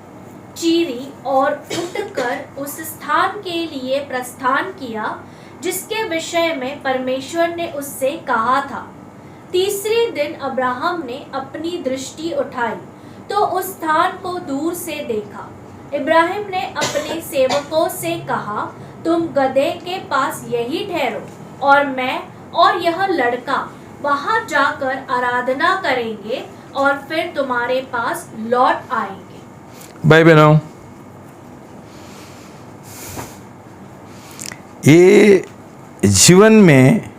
चीरी और उठकर उस स्थान के लिए प्रस्थान किया जिसके विषय में परमेश्वर ने उससे कहा था। तीसरे दिन अब्राहम ने अपनी दृष्टि उठाई तो उस स्थान को दूर से देखा। इब्राहिम ने अपने सेवकों से कहा, तुम गधे के पास यही ठहरो और मैं और यह लड़का वहां जाकर आराधना करेंगे और फिर तुम्हारे पास लौट आएंगे। भाई बहनों, ये जीवन में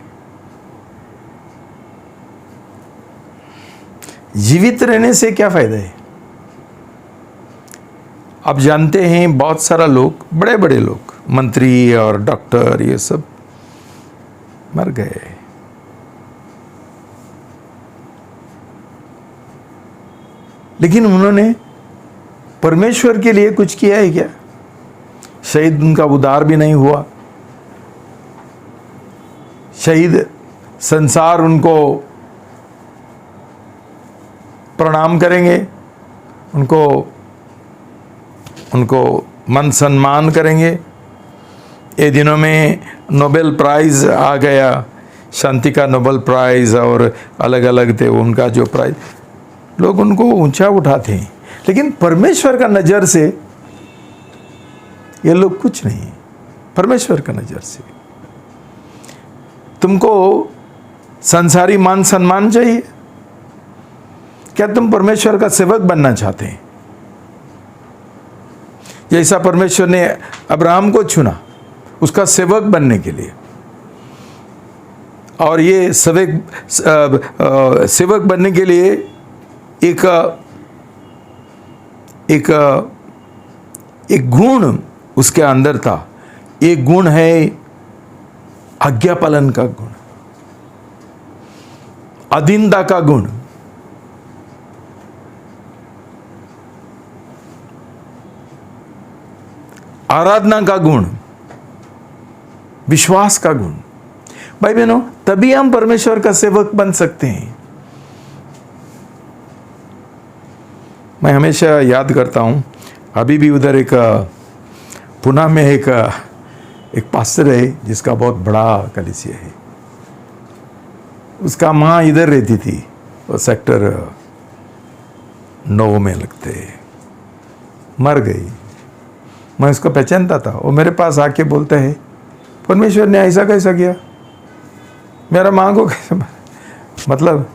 जीवित रहने से क्या फायदा है? आप जानते हैं बहुत सारा लोग, बड़े बड़े लोग, मंत्री और डॉक्टर, ये सब मर गए। लेकिन उन्होंने परमेश्वर के लिए कुछ किया है क्या? शहीद उनका उद्धार भी नहीं हुआ। शहीद संसार उनको प्रणाम करेंगे, उनको मन सम्मान करेंगे। ये दिनों में नोबेल प्राइज़ आ गया, शांति का नोबेल प्राइज़ और अलग अलग थे उनका जो प्राइज़, लोग उनको ऊंचा उठाते हैं। लेकिन परमेश्वर का नज़र से ये लोग कुछ नहीं। परमेश्वर का नज़र से तुमको संसारी मान सम्मान चाहिए क्या? तुम परमेश्वर का सेवक बनना चाहते हैं? जैसा परमेश्वर ने अब्राहम को चुना उसका सेवक बनने के लिए, और ये सेवक बनने के लिए एक एक एक गुण उसके अंदर था। एक गुण है आज्ञा पालन का गुण, अधीनता का गुण, आराधना का गुण, विश्वास का गुण। भाई बहनों, तभी हम परमेश्वर का सेवक बन सकते हैं। मैं हमेशा याद करता हूं, अभी भी उधर एक पुणे में एक पास्टर है जिसका बहुत बड़ा कलीसिया है। उसका माँ इधर रहती थी, वो सेक्टर 9 में लगते, मर गई। मैं उसको पहचानता था। वो मेरे पास आके बोलता है, परमेश्वर ने ऐसा कैसा किया, मेरा माँ को कैसे, मतलब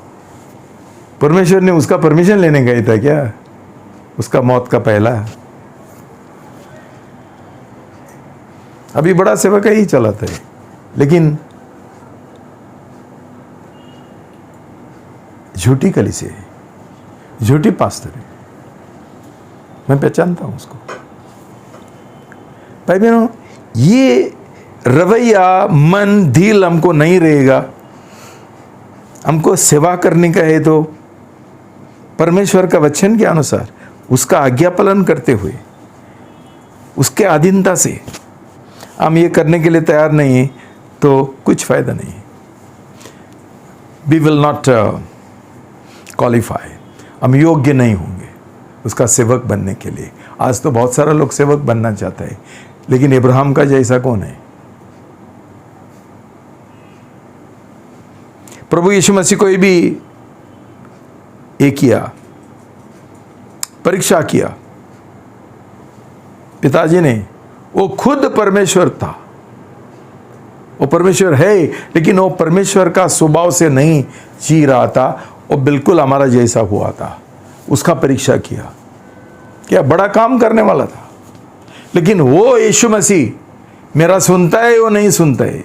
परमेश्वर ने उसका परमिशन लेने गया था क्या, उसका मौत का पहला। अभी बड़ा सेवक ही चलाता है, लेकिन झूठी कलीसिया है, झूठी पास्टर है। मैं पहचानता हूं उसको। भाई बहनों, ये रवैया, मन, दिल हमको नहीं रहेगा, हमको सेवा करने का है तो परमेश्वर का वचन के अनुसार, उसका आज्ञा पालन करते हुए, उसके अधीनता से हम ये करने के लिए तैयार नहीं है तो कुछ फायदा नहीं। वी विल नॉट क्वालिफाई, हम योग्य नहीं होंगे उसका सेवक बनने के लिए। आज तो बहुत सारा लोग सेवक बनना चाहता है, लेकिन इब्राहिम का जैसा कौन है? प्रभु यीशु मसीह को भी एक किया, परीक्षा किया पिताजी ने। वो खुद परमेश्वर था, वो परमेश्वर है, लेकिन वो परमेश्वर का स्वभाव से नहीं जी रहा था, वो बिल्कुल हमारा जैसा हुआ था। उसका परीक्षा किया, क्या बड़ा काम करने वाला था, लेकिन वो यीशु मसीह मेरा सुनता है, वो नहीं सुनता है,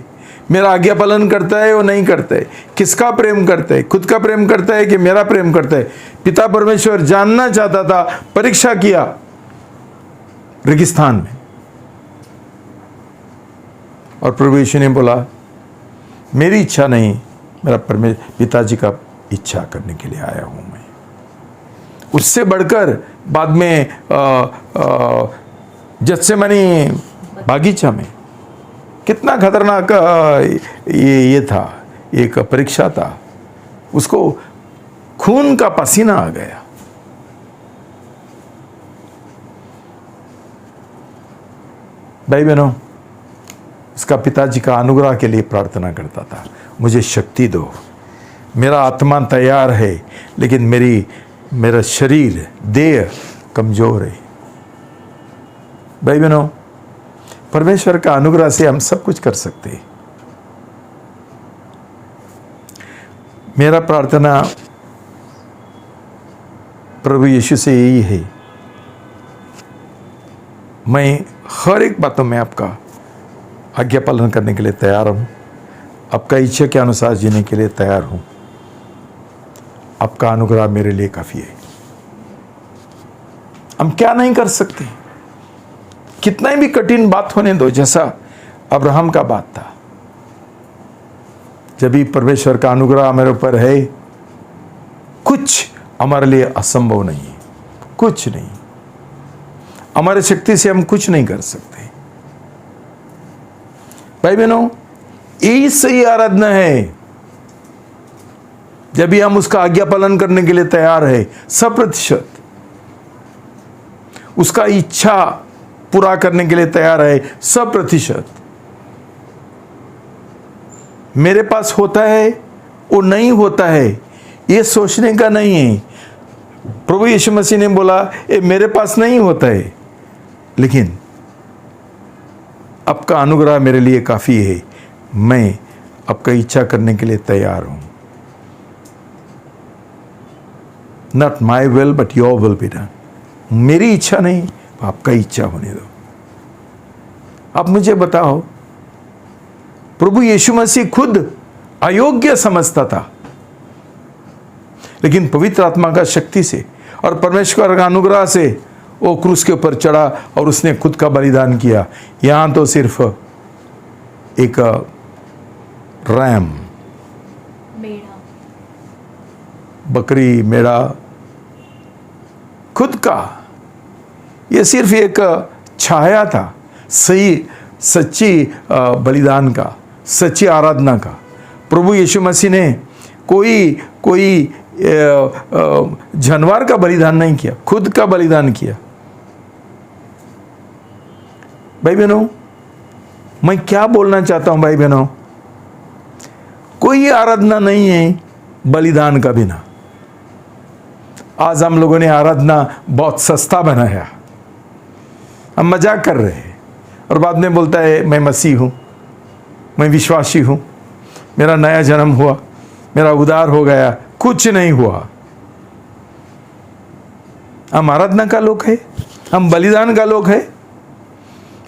मेरा आज्ञा पालन करता है, वो नहीं करता है। किसका प्रेम करता है? खुद का प्रेम करता है कि मेरा प्रेम करता है? पिता परमेश्वर जानना चाहता था, परीक्षा किया रेगिस्तान में, और प्रभु यीशु ने बोला, मेरी इच्छा नहीं, मेरा पिताजी का इच्छा करने के लिए आया हूं मैं। उससे बढ़कर बाद में गत्सेमनी बागीचा में कितना खतरनाक ये था, एक परीक्षा था। उसको खून का पसीना आ गया। भाई बहनों, उसका पिताजी का अनुग्रह के लिए प्रार्थना करता था, मुझे शक्ति दो, मेरा आत्मा तैयार है, लेकिन मेरा शरीर, देह कमजोर है। भाई बहनों, परमेश्वर का अनुग्रह से हम सब कुछ कर सकते हैं। मेरा प्रार्थना प्रभु यीशु से यही है, मैं हर एक बातों में आपका आज्ञा पालन करने के लिए तैयार हूं, आपका इच्छा के अनुसार जीने के लिए तैयार हूं। आपका अनुग्रह मेरे लिए काफी है। हम क्या नहीं कर सकते, कितना भी कठिन बात होने दो, जैसा अब्राहम का बात था। जब भी परमेश्वर का अनुग्रह हमारे ऊपर है, कुछ हमारे लिए असंभव नहीं है, कुछ नहीं। हमारे शक्ति से हम कुछ नहीं कर सकते। भाई बहनों, यही सही आराधना है, जब भी हम उसका आज्ञा पालन करने के लिए तैयार है, 100% उसका इच्छा पूरा करने के लिए तैयार है, 100%। मेरे पास होता है, वो नहीं होता है, ये सोचने का नहीं है। प्रभु यीशु मसीह ने बोला, ये मेरे पास नहीं होता है, लेकिन आपका अनुग्रह मेरे लिए काफी है, मैं आपका इच्छा करने के लिए तैयार हूं। Not my will but your will be done. मेरी इच्छा नहीं, आपका इच्छा होने दो। आप मुझे बताओ, प्रभु यीशु मसीह खुद अयोग्य समझता था, लेकिन पवित्र आत्मा का शक्ति से और परमेश्वर का अनुग्रह से वो क्रूस के ऊपर चढ़ा और उसने खुद का बलिदान किया। यहाँ तो सिर्फ एक रैम, मेढ़ा, बकरी, मेढ़ा, खुद का, ये सिर्फ एक छाया था सही सच्ची बलिदान का, सच्ची आराधना का। प्रभु यीशु मसीह ने कोई जानवर का बलिदान नहीं किया, खुद का बलिदान किया। भाई बहनों, मैं क्या बोलना चाहता हूं भाई बहनों, कोई आराधना नहीं है बलिदान का बिना। आज हम लोगों ने आराधना बहुत सस्ता बनाया, हम मजाक कर रहे हैं और बाद में बोलता है मैं मसीह हूं, मैं विश्वासी हूं, मेरा नया जन्म हुआ, मेरा उद्धार हो गया। कुछ नहीं हुआ। हम आराधना का लोग है, हम बलिदान का लोग है,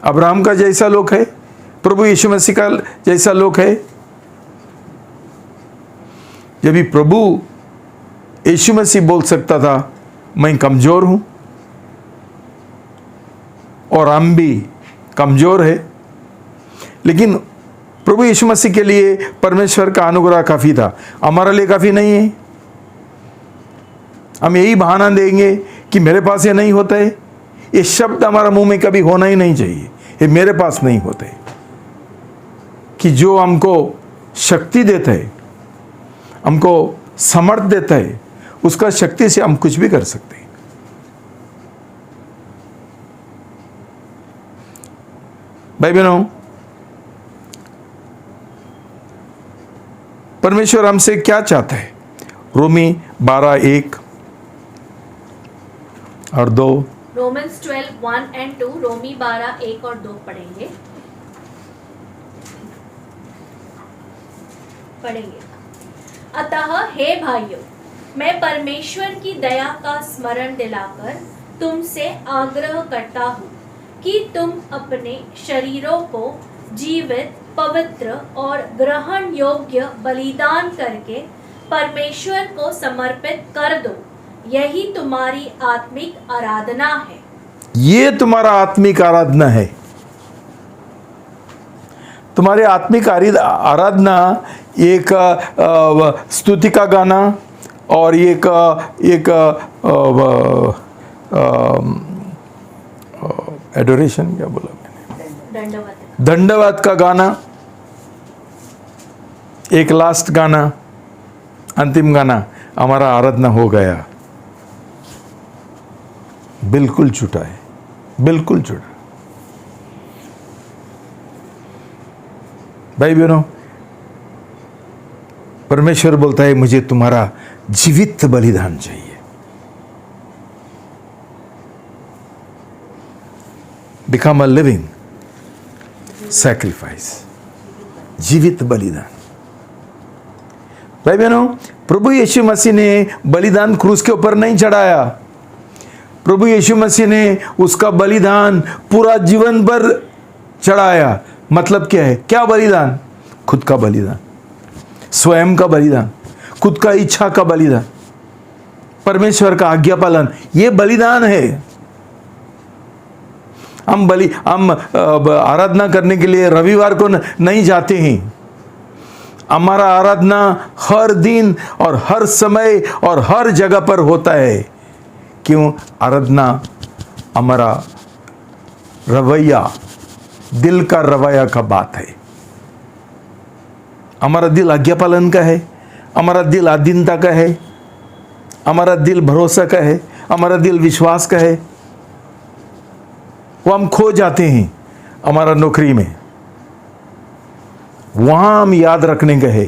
अब्राहम का जैसा लोग है, प्रभु यीशु मसीह का जैसा लोग है। जब भी प्रभु यीशु मसीह बोल सकता था मैं कमजोर हूं, और हम भी कमजोर है, लेकिन प्रभु यीशु मसीह के लिए परमेश्वर का अनुग्रह काफी था, हमारे लिए काफी नहीं है। हम यही बहाना देंगे कि मेरे पास ये नहीं होता है, ये शब्द हमारा मुंह में कभी होना ही नहीं चाहिए, ये मेरे पास नहीं होते। कि जो हमको शक्ति देता है, हमको समर्थ देता है, उसका शक्ति से हम कुछ भी कर सकते हैं। भाई बहनों, परमेश्वर हमसे क्या चाहता है? रोमी 12:1 और 2। रोमन्स 12:1 and 2, रोमी 12:1 और 2 पढ़ेंगे। अतः हे भाइयों, मैं परमेश्वर की दया का स्मरण दिलाकर तुमसे आग्रह करता हूँ कि तुम अपने शरीरों को जीवित, पवित्र और ग्रहण योग्य बलिदान करके परमेश्वर को समर्पित कर दो। यही तुम्हारी आत्मिक आराधना है। ये तुम्हारा आत्मिक आराधना है। तुम्हारी आत्मिक आराधना एक स्तुति का गाना और एक एडोरेशन, क्या बोला मैंने, दंडवत का गाना, एक लास्ट गाना, अंतिम गाना हमारा आराधना हो गया। बिल्कुल झूठा है, बिल्कुल झूठा। भाई बहनों, परमेश्वर बोलता है मुझे तुम्हारा जीवित बलिदान चाहिए। बिकम अ लिविंग सैक्रिफाइस, जीवित बलिदान। भाई बहनों, प्रभु यीशु मसीह ने बलिदान क्रूस के ऊपर नहीं चढ़ाया। प्रभु यीशु मसीह ने उसका बलिदान पूरा जीवन भर चढ़ाया। मतलब क्या है? क्या बलिदान? खुद का बलिदान, स्वयं का बलिदान, खुद का इच्छा का बलिदान, परमेश्वर का आज्ञा पालन, ये बलिदान है। हम आराधना करने के लिए रविवार को नहीं जाते हैं। हमारा आराधना हर दिन और हर समय और हर जगह पर होता है। क्यों? आराधना हमारा रवैया, दिल का रवैया का बात है। हमारा दिल आज्ञा पालन का है, हमारा दिल अधीनता का है, हमारा दिल भरोसा का है, हमारा दिल विश्वास का है। वो हम खो जाते हैं हमारा नौकरी में, वहां हम याद रखने का है।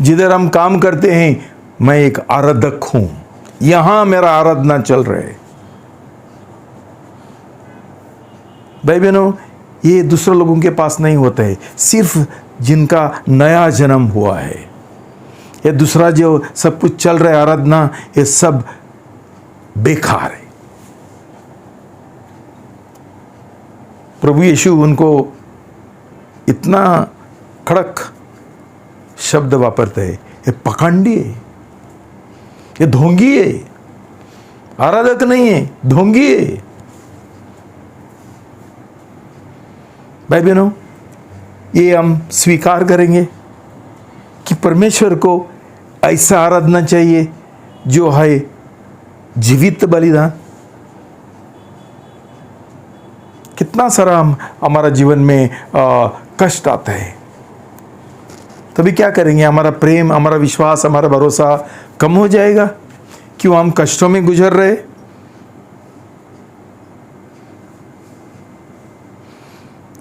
जिधर हम काम करते हैं, मैं एक आराधक हूं, यहां मेरा आराधना चल रहा है। भाई बहनों, ये दूसरे लोगों के पास नहीं होता है, सिर्फ जिनका नया जन्म हुआ है। ये दूसरा जो सब कुछ चल रहा है आराधना, ये सब बेकार है। प्रभु यीशु उनको इतना कड़क शब्द वापरते हैं, ये पखंडी है, ये ढोंगी है, आराधक नहीं है, ढोंगी है। भाई बहनों, ये हम स्वीकार करेंगे कि परमेश्वर को ऐसा आराधना चाहिए जो है जीवित बलिदान। कितना सारा हमारा जीवन में कष्ट आता है, तभी क्या करेंगे? हमारा प्रेम, हमारा विश्वास, हमारा भरोसा कम हो जाएगा। क्यों हम कष्टों में गुजर रहे?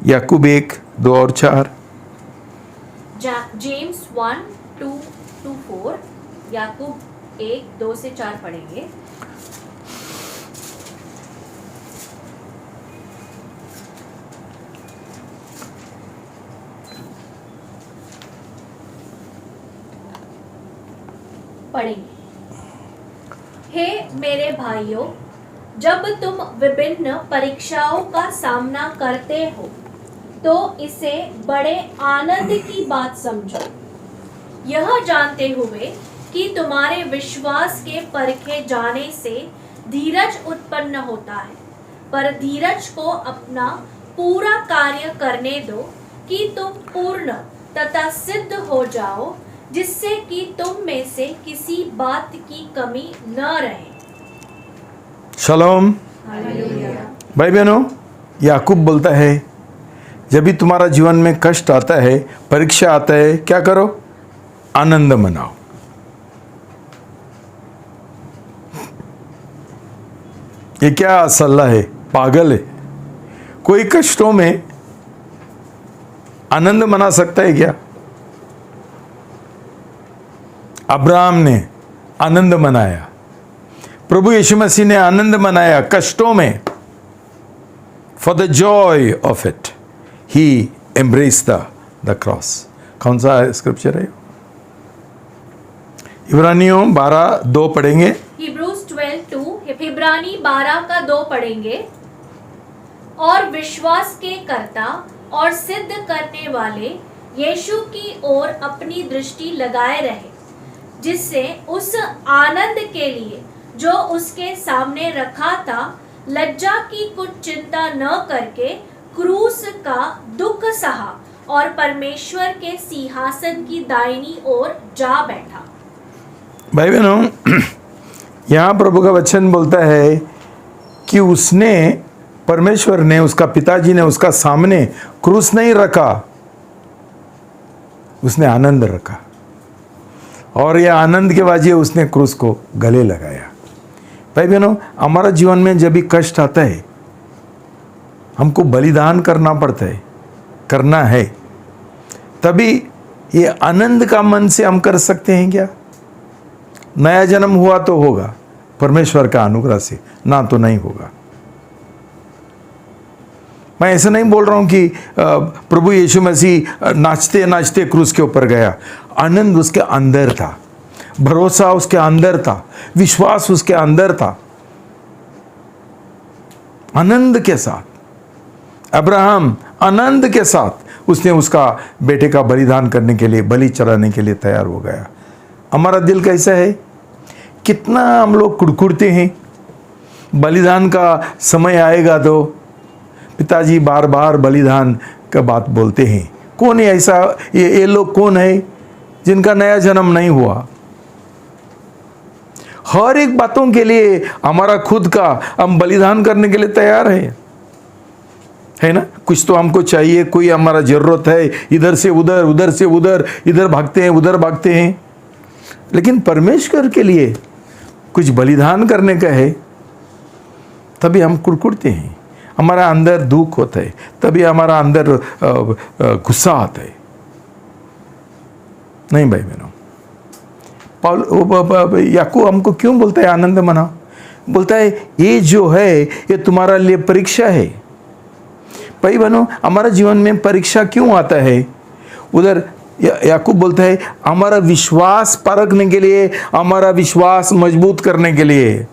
याकूब 1:2 और 4। जेम्स 1:2-4, याकूब 1:2 से 4 पढ़ेंगे। हे मेरे भाइयों, जब तुम विभिन्न परीक्षाओं का सामना करते हो तो इसे बड़े आनंद की बात समझो, यह जानते हुए कि तुम्हारे विश्वास के परखे जाने से धीरज उत्पन्न होता है। पर धीरज को अपना पूरा कार्य करने दो कि तुम पूर्ण तथा सिद्ध हो जाओ, जिससे कि तुम में से किसी बात की कमी न रहे। शलोम। भाई बहनों, याकूब बोलता है जब भी तुम्हारा जीवन में कष्ट आता है, परीक्षा आता है, क्या करो? आनंद मनाओ। ये क्या सलाह है? पागल है कोई कष्टों में आनंद मना सकता है क्या? अब्राहम ने आनंद मनाया, प्रभु यीशु मसीह ने आनंद मनाया कष्टों में। For the Joy of it he embrace the cross. कौन सा स्क्रिप्चर है? इब्रानियों 12:2 पढ़ेंगे। Hebrews 12:2, इब्रानी 12:2 पढ़ेंगे। और विश्वास के कर्ता और सिद्ध करने वाले यीशु की ओर अपनी दृष्टि लगाए रहे, जिससे उस आनंद के लिए जो उसके सामने रखा था, लज्जा की कुछ चिंता न करके क्रूस का दुख सहा और परमेश्वर के सिंहासन की दाहिनी ओर जा बैठा। भाई बहनों, यहाँ प्रभु का वचन बोलता है कि उसने, परमेश्वर ने, उसका पिताजी ने उसका सामने क्रूस नहीं रखा, उसने आनंद रखा। और यह आनंद के वाजिए उसने क्रूस को गले लगाया। भाई बहनों, हमारा जीवन में जब भी कष्ट आता है, हमको बलिदान करना पड़ता है, करना है, तभी ये आनंद का मन से हम कर सकते हैं क्या? नया जन्म हुआ तो होगा परमेश्वर का अनुग्रह से, ना तो नहीं होगा। मैं ऐसा नहीं बोल रहा हूं कि प्रभु यीशु मसीह नाचते नाचते क्रूस के ऊपर गया। आनंद उसके अंदर था, भरोसा उसके अंदर था, विश्वास उसके अंदर था। आनंद के साथ अब्राहम, आनंद के साथ उसने उसका बेटे का बलिदान करने के लिए, बलि चढ़ाने के लिए तैयार हो गया। हमारा दिल कैसा है? कितना हम लोग कुड़कुड़ते हैं। बलिदान का समय आएगा तो पिताजी बार बार बलिदान का बात बोलते हैं। कौन है ऐसा? ये लोग कौन है जिनका नया जन्म नहीं हुआ? हर एक बातों के लिए हमारा खुद का हम बलिदान करने के लिए तैयार है ना? कुछ तो हमको चाहिए, कोई हमारा जरूरत है, इधर से उधर, उधर से उधर, इधर भागते हैं, उधर भागते हैं। लेकिन परमेश्वर के लिए कुछ बलिदान करने का है, तभी हम कुड़कुड़ते हैं, हमारा अंदर दुख होता है, तभी हमारा अंदर गुस्सा आता है। नहीं भाई बहनों, याकूब हमको क्यों बोलता है आनंद मनाओ? बोलता है ये जो है ये तुम्हारा लिए परीक्षा है। भाई बहनों, हमारा जीवन में परीक्षा क्यों आता है? उधर याकूब बोलता है हमारा विश्वास परखने के लिए, हमारा विश्वास मजबूत करने के लिए।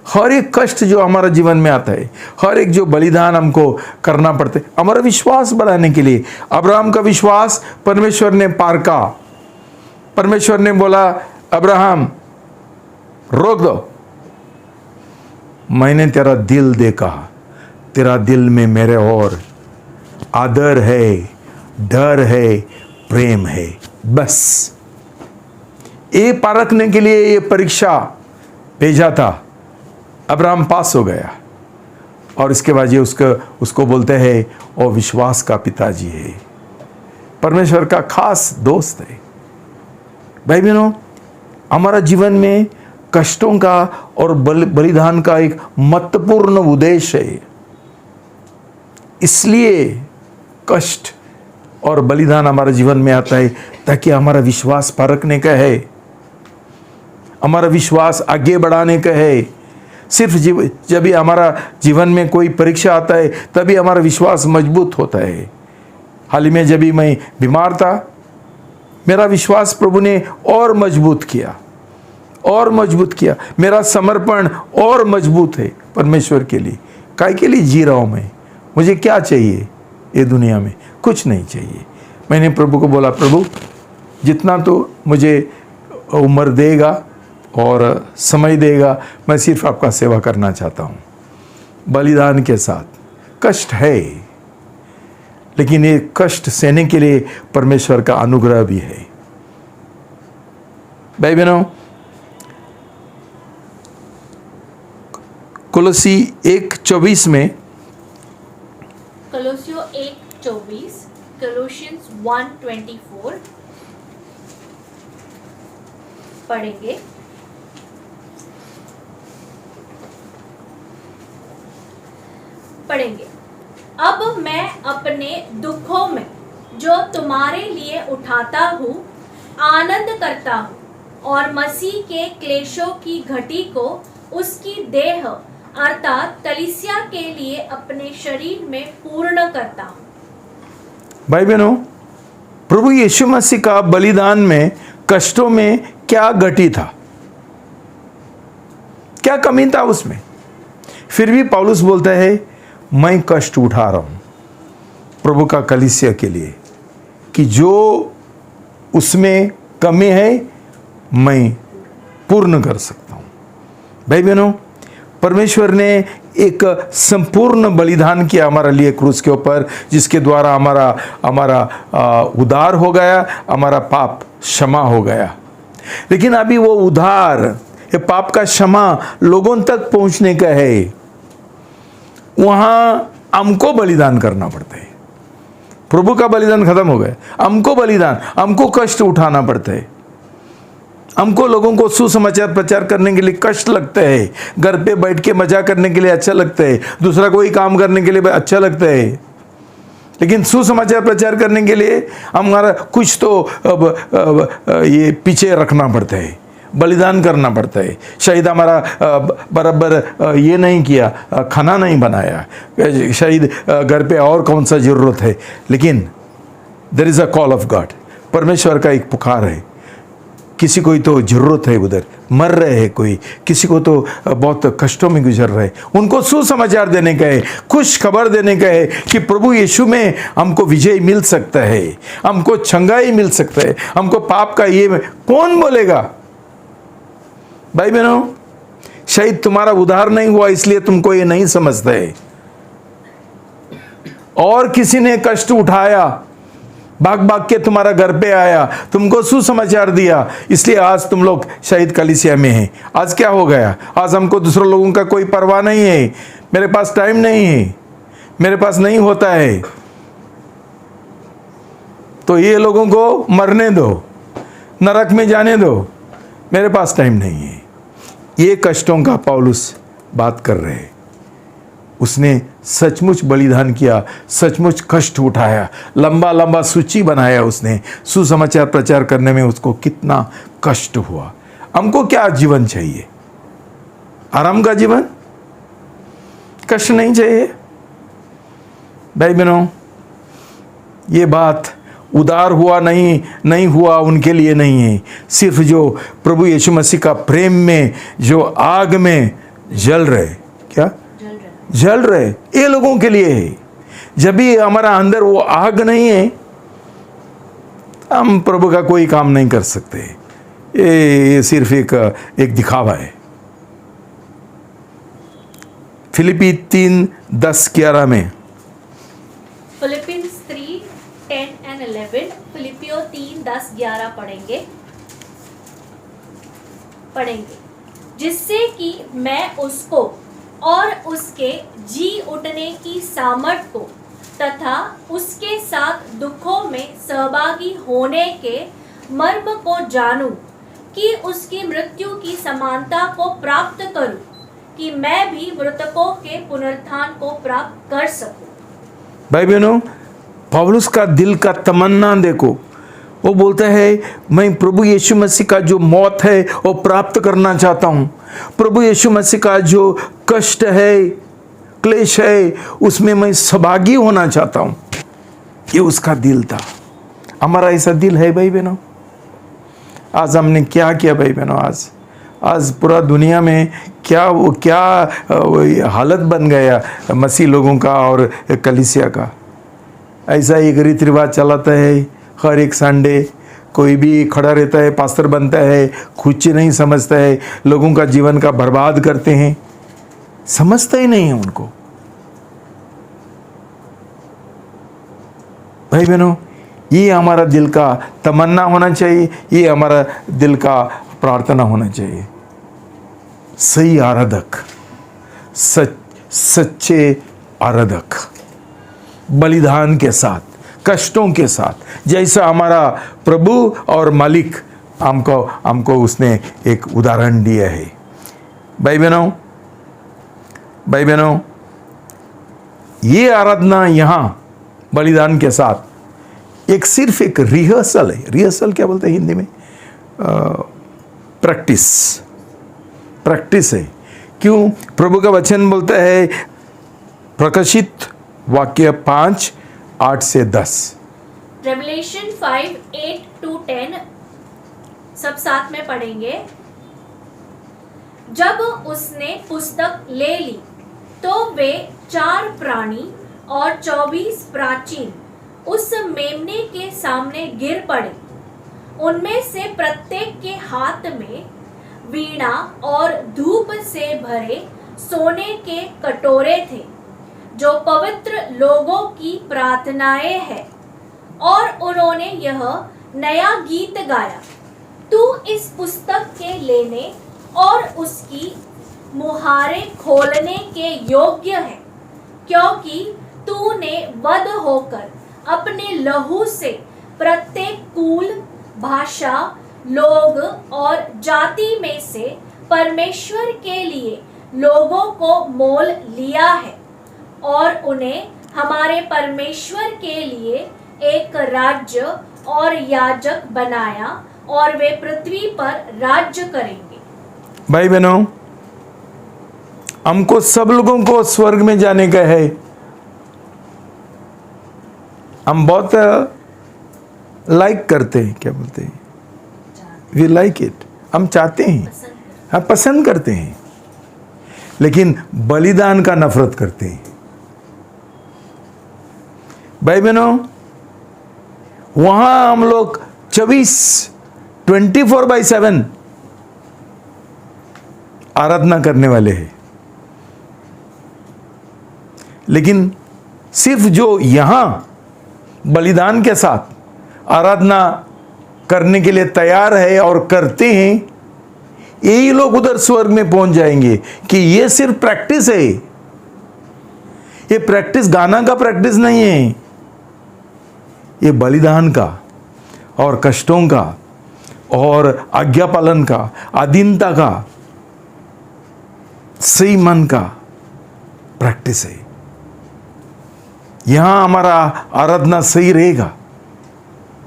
हर एक कष्ट जो हमारा जीवन में आता है, हर एक जो बलिदान हमको करना पड़ता है, हमारा विश्वास बढ़ाने के लिए। अब्राहम का विश्वास परमेश्वर ने पारखा। परमेश्वर ने बोला अब्राहम रोक दो। मैंने तेरा दिल देखा, तेरा दिल में मेरे और आदर है, डर है, प्रेम है। बस ये परखने के लिए ये परीक्षा भेजा था। अब्राहम पास हो गया और इसके बाद ये उसको बोलते हैं वो विश्वास का पिताजी है, परमेश्वर का खास दोस्त है। भाई बहनों, हमारा जीवन में कष्टों का और बलिदान का एक महत्वपूर्ण उद्देश्य है। इसलिए कष्ट और बलिदान हमारे जीवन में आता है ताकि हमारा विश्वास परखने का है, हमारा विश्वास आगे बढ़ाने का है। सिर्फ जब भी हमारा जीवन में कोई परीक्षा आता है तभी हमारा विश्वास मजबूत होता है। हाल ही में जब भी मैं बीमार था, मेरा विश्वास प्रभु ने और मजबूत किया, और मजबूत किया। मेरा समर्पण और मजबूत है परमेश्वर के लिए। काय के लिए जी रहा हूँ मैं? मुझे क्या चाहिए ये दुनिया में? कुछ नहीं चाहिए। मैंने प्रभु को बोला, प्रभु जितना तो मुझे उम्र देगा और समय देगा, मैं सिर्फ आपका सेवा करना चाहता हूँ बलिदान के साथ। कष्ट है, लेकिन ये कष्ट सहने के लिए परमेश्वर का अनुग्रह भी है। भाई बहनों, कोलोसी 1:24 में, कोलोसियों 1:24, कोलोशियंस 1:24 पढ़ेंगे। अब मैं अपने दुखों में जो तुम्हारे लिए उठाता हूँ आनंद करता हूँ और मसीह के क्लेशों की घटी को उसकी देह अर्थात कलीसिया के लिए अपने शरीर में पूर्ण करता हूँ। भाई बहनों, प्रभु यीशु मसीह का बलिदान में कष्टों में क्या घटी था, क्या कमी था उसमें? फिर भी पौलुस बोलता है, मैं कष्ट उठा रहा हूं प्रभु का कलीसिया के लिए, कि जो उसमें कमी है मैं पूर्ण कर सकता हूं। भाई बहनों, परमेश्वर ने एक संपूर्ण बलिदान किया हमारे लिए क्रूस के ऊपर, जिसके द्वारा हमारा उद्धार हो गया, हमारा पाप क्षमा हो गया। लेकिन अभी वो उद्धार, ये पाप का क्षमा लोगों तक पहुंचने का है, वहां हमको बलिदान करना पड़ता है। प्रभु का बलिदान खत्म हो गया, हमको बलिदान, हमको कष्ट उठाना पड़ता है। हमको लोगों को सुसमाचार प्रचार करने के लिए कष्ट लगता है। घर पे बैठ के मजा करने के लिए अच्छा लगता है, दूसरा कोई काम करने के लिए अच्छा लगता है, लेकिन सुसमाचार प्रचार करने के लिए हमारा कुछ तो ये पीछे रखना पड़ता है, बलिदान करना पड़ता है। शायद हमारा बराबर ये नहीं किया, खाना नहीं बनाया, शायद घर पे और कौन सा ज़रूरत है, लेकिन there is a call of God. परमेश्वर का एक पुकार है। किसी को तो ज़रूरत है, उधर मर रहे हैं कोई, किसी को तो बहुत कष्टों में गुजर रहे, उनको सुसमाचार देने का है, खुश खबर देने का है कि प्रभु यीशु में हमको विजय मिल सकता है, हमको छंगाई मिल सकता है, हमको पाप का ये कौन बोलेगा। भाई बहनों, शायद तुम्हारा उद्धार नहीं हुआ इसलिए तुमको ये नहीं समझते है। और किसी ने कष्ट उठाया, भाग भाग के तुम्हारा घर पे आया, तुमको सुसमाचार दिया, इसलिए आज तुम लोग शायद कलीसिया में हैं। आज क्या हो गया? आज हमको दूसरे लोगों का कोई परवाह नहीं है, मेरे पास टाइम नहीं है, मेरे पास नहीं होता है, तो ये लोगों को मरने दो, नरक में जाने दो, मेरे पास टाइम नहीं है। ये कष्टों का पौलुस बात कर रहे हैं। उसने सचमुच बलिदान किया, सचमुच कष्ट उठाया, लंबा लंबा सूची बनाया उसने। सुसमाचार प्रचार करने में उसको कितना कष्ट हुआ। हमको क्या जीवन चाहिए? आराम का जीवन, कष्ट नहीं चाहिए। भाई बहनों, ये बात उदार हुआ नहीं हुआ उनके लिए नहीं है, सिर्फ जो प्रभु यीशु मसीह का प्रेम में जो आग में जल रहे, क्या जल रहे, ये लोगों के लिए है। जब भी हमारा अंदर वो आग नहीं है, हम प्रभु का कोई काम नहीं कर सकते। ये सिर्फ एक दिखावा है। फिलिपी 3:10-11 में। फिलिपियंस 3:10 and 11, फिलिपियो 3:10-11 पढ़ेंगे, जिससे कि मैं उसको और उसके जी उठने की सामर्थ को तथा उसके साथ दुखों में सहभागी होने के मर्म को जानूं, कि उसकी मृत्यु की समानता को प्राप्त करूं, कि मैं भी मृतकों के पुनरुत्थान को प्राप्त कर सकूं। भाई बहनों, पौलुस का दिल का तमन्ना देखो, वो बोलता है मैं प्रभु यीशु मसीह का जो मौत है वो प्राप्त करना चाहता हूँ। प्रभु यीशु मसीह का जो कष्ट है, क्लेश है, उसमें मैं सहभागी होना चाहता हूँ। ये उसका दिल था। हमारा ऐसा दिल है भाई बहनों? आज हमने क्या किया भाई बहनों? आज पूरा दुनिया में क्या हालत बन गया मसीह लोगों का और कलीसिया का। ऐसा एक रीति रिवाज चलाता है, हर एक संडे कोई भी खड़ा रहता है, पास्टर बनता है, कुछ नहीं समझता है, लोगों का जीवन का बर्बाद करते हैं, समझता ही नहीं है उनको। भाई बहनों, ये हमारा दिल का तमन्ना होना चाहिए, ये हमारा दिल का प्रार्थना होना चाहिए। सही आराधक, सच्चे आराधक, बलिदान के साथ, कष्टों के साथ, जैसा हमारा प्रभु और मालिक हमको उसने एक उदाहरण दिया है। भाई बहनों, ये आराधना यहाँ बलिदान के साथ सिर्फ एक रिहर्सल है। रिहर्सल क्या बोलते हैं हिंदी में? प्रैक्टिस है। क्यों? प्रभु का वचन बोलता है, प्रकाशित वाक्य 5:8-10। रेवलेशन 5:8-10 सब साथ में पढ़ेंगे। जब उसने पुस्तक ले ली तो वे 4 प्राणी और 24 प्राचीन उस मेमने के सामने गिर पड़े। उनमें से प्रत्येक के हाथ में वीणा और धूप से भरे सोने के कटोरे थे, जो पवित्र लोगों की प्रार्थनाएं हैं, और उन्होंने यह नया गीत गाया, तू इस पुस्तक के लेने और उसकी मुहारें खोलने के योग्य है, क्योंकि तूने वध होकर अपने लहू से प्रत्येक कुल, भाषा, लोग और जाति में से परमेश्वर के लिए लोगों को मोल लिया है, और उन्हें हमारे परमेश्वर के लिए एक राज्य और याजक बनाया, और वे पृथ्वी पर राज्य करेंगे। भाई बहनों, हमको सब लोगों को स्वर्ग में जाने का है। हम बहुत लाइक करते हैं, क्या बोलते हैं, वी लाइक इट, हम चाहते हैं, हम पसंद करते हैं, लेकिन बलिदान का नफरत करते हैं। भाई बहनों, वहां हम लोग 24/7 आराधना करने वाले हैं, लेकिन सिर्फ जो यहां बलिदान के साथ आराधना करने के लिए तैयार है और करते हैं, यही लोग उधर स्वर्ग में पहुंच जाएंगे। कि ये सिर्फ प्रैक्टिस है, ये प्रैक्टिस गाना का प्रैक्टिस नहीं है, ये बलिदान का और कष्टों का और आज्ञा पालन का, अधीनता का, सही मन का प्रैक्टिस है। यहां हमारा आराधना सही रहेगा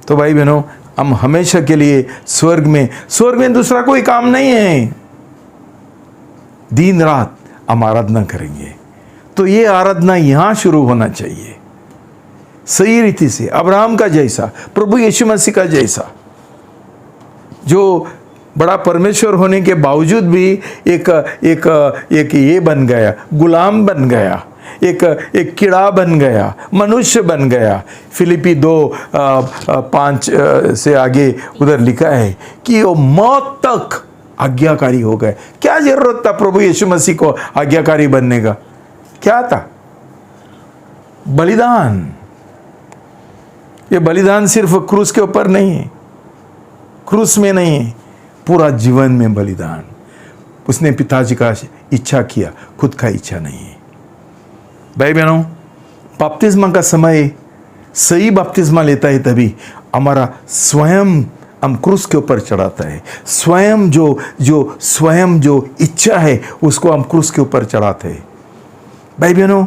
तो भाई बहनों, हम हमेशा के लिए स्वर्ग में दूसरा कोई काम नहीं है। दिन रात हम आराधना करेंगे। तो ये आराधना यहां शुरू होना चाहिए, सही रीति से, अब्राहम का जैसा, प्रभु यीशु मसीह का जैसा, जो बड़ा परमेश्वर होने के बावजूद भी एक ये बन गया, गुलाम बन गया, एक कीड़ा बन गया, मनुष्य बन गया। फिलिपी 2:5 से आगे उधर लिखा है कि वो मौत तक आज्ञाकारी हो गए। क्या जरूरत था प्रभु यीशु मसीह को आज्ञाकारी बनने का? क्या था? बलिदान। ये बलिदान सिर्फ क्रूस के ऊपर नहीं है, क्रूस में नहीं है, पूरा जीवन में बलिदान। उसने पिताजी का इच्छा किया, खुद का इच्छा नहीं है। भाई बहनों, बपतिस्मा का समय सही बपतिस्मा लेता है तभी हमारा स्वयं हम क्रूस के ऊपर चढ़ाता है। स्वयं जो इच्छा है उसको हम क्रूस के ऊपर चढ़ाते हैं। भाई बहनों,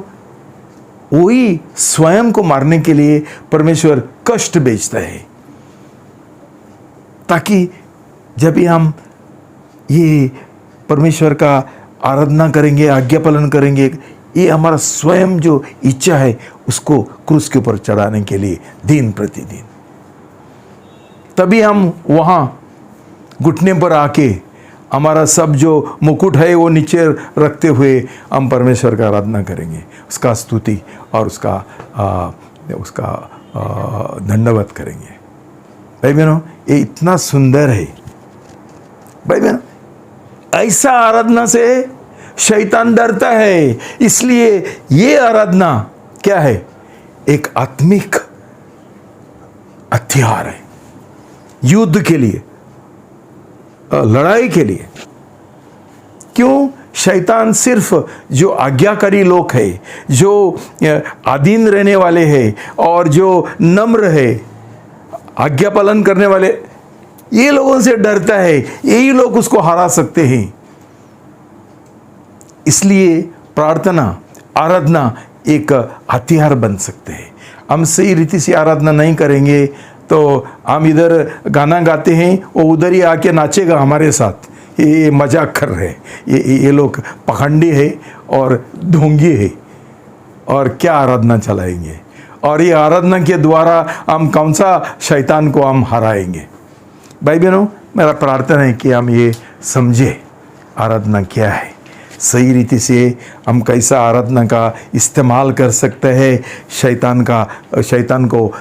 वही स्वयं को मारने के लिए परमेश्वर कष्ट भेजता है, ताकि जब भी हम ये परमेश्वर का आराधना करेंगे, आज्ञा पालन करेंगे, ये हमारा स्वयं जो इच्छा है उसको क्रूस के ऊपर चढ़ाने के लिए दिन प्रतिदिन, तभी हम वहाँ घुटने पर आके हमारा सब जो मुकुट है वो नीचे रखते हुए हम परमेश्वर का आराधना करेंगे, उसका स्तुति और उसका धन्यवाद करेंगे। भाई बहनों, ये इतना सुंदर है। भाई बहनों, ऐसा आराधना से शैतान डरता है। इसलिए ये आराधना क्या है? एक आत्मिक हथियार है युद्ध के लिए, लड़ाई के लिए। क्यों? शैतान सिर्फ जो आज्ञाकारी लोग हैं, जो अधीन रहने वाले हैं और जो नम्र है, आज्ञा पालन करने वाले, ये लोगों से डरता है। यही लोग उसको हरा सकते हैं। इसलिए प्रार्थना, आराधना एक हथियार बन सकते हैं। हम सही रीति से आराधना नहीं करेंगे तो हम इधर गाना गाते हैं, वो उधर ही आके नाचेगा हमारे साथ, ये मजाक कर रहे हैं, ये लोग पखंडी है और ढोंगी है, और क्या आराधना चलाएंगे? और ये आराधना के द्वारा हम कौन सा शैतान को हम हराएंगे? भाई बहनों, मेरा प्रार्थना है कि हम ये समझे आराधना क्या है, सही रीति से हम कैसा आराधना का इस्तेमाल कर सकते हैं शैतान को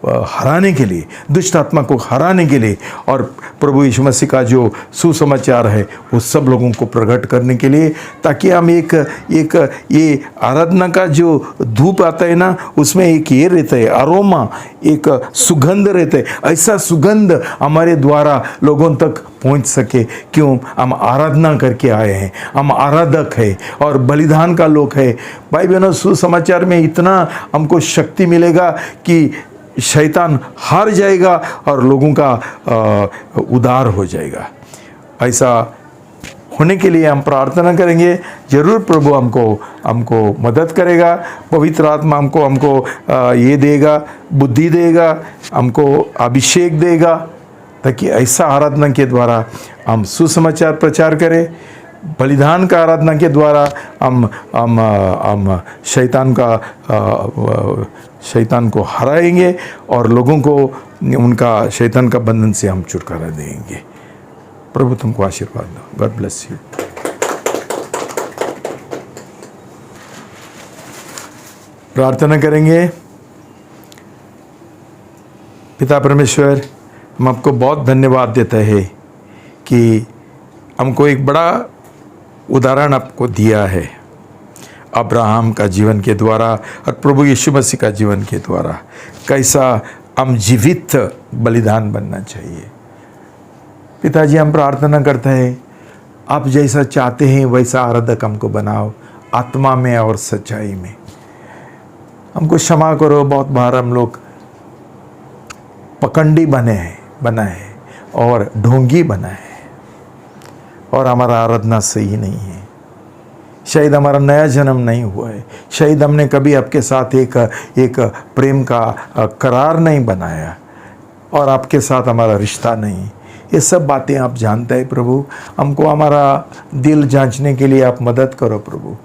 हराने के लिए, दुष्ट आत्मा को हराने के लिए, और प्रभु यीशु मसीह का जो सुसमाचार है वो सब लोगों को प्रकट करने के लिए, ताकि हम एक ये आराधना का जो धूप आता है ना, उसमें एक ये रहता है, अरोमा, एक सुगंध रहता है। ऐसा सुगंध हमारे द्वारा लोगों तक पहुंच सके। क्यों? हम आराधना करके आए हैं, हम आराधक है और बलिदान का लोग है। भाई बहनों, सुसमाचार में इतना हमको शक्ति मिलेगा कि शैतान हार जाएगा और लोगों का उद्धार हो जाएगा। ऐसा होने के लिए हम प्रार्थना करेंगे। जरूर प्रभु हमको मदद करेगा। पवित्र आत्मा हमको ये देगा, बुद्धि देगा, हमको अभिषेक देगा, ताकि ऐसा आराधना के द्वारा हम सुसमाचार प्रचार करें। बलिदान का आराधना के द्वारा हम शैतान को हराएंगे और लोगों को उनका शैतान का बंधन से हम छुटकारा देंगे। प्रभु तुमको आशीर्वाद दो। God bless you. प्रार्थना करेंगे। पिता परमेश्वर, हम आपको बहुत धन्यवाद देते हैं कि हमको एक बड़ा उदाहरण आपको दिया है अब्राहम का जीवन के द्वारा और प्रभु यीशु मसीह का जीवन के द्वारा, कैसा हम जीवित बलिदान बनना चाहिए। पिताजी, हम प्रार्थना करते हैं आप जैसा चाहते हैं वैसा आराधक हमको बनाओ, आत्मा में और सच्चाई में। हमको क्षमा करो, बहुत बार हम लोग पकंडी बना है और ढोंगी बना है और हमारा आराधना सही नहीं है। शायद हमारा नया जन्म नहीं हुआ है, शायद हमने कभी आपके साथ एक प्रेम का करार नहीं बनाया और आपके साथ हमारा रिश्ता नहीं। ये सब बातें आप जानते हैं प्रभु। हमको हमारा दिल जांचने के लिए आप मदद करो प्रभु,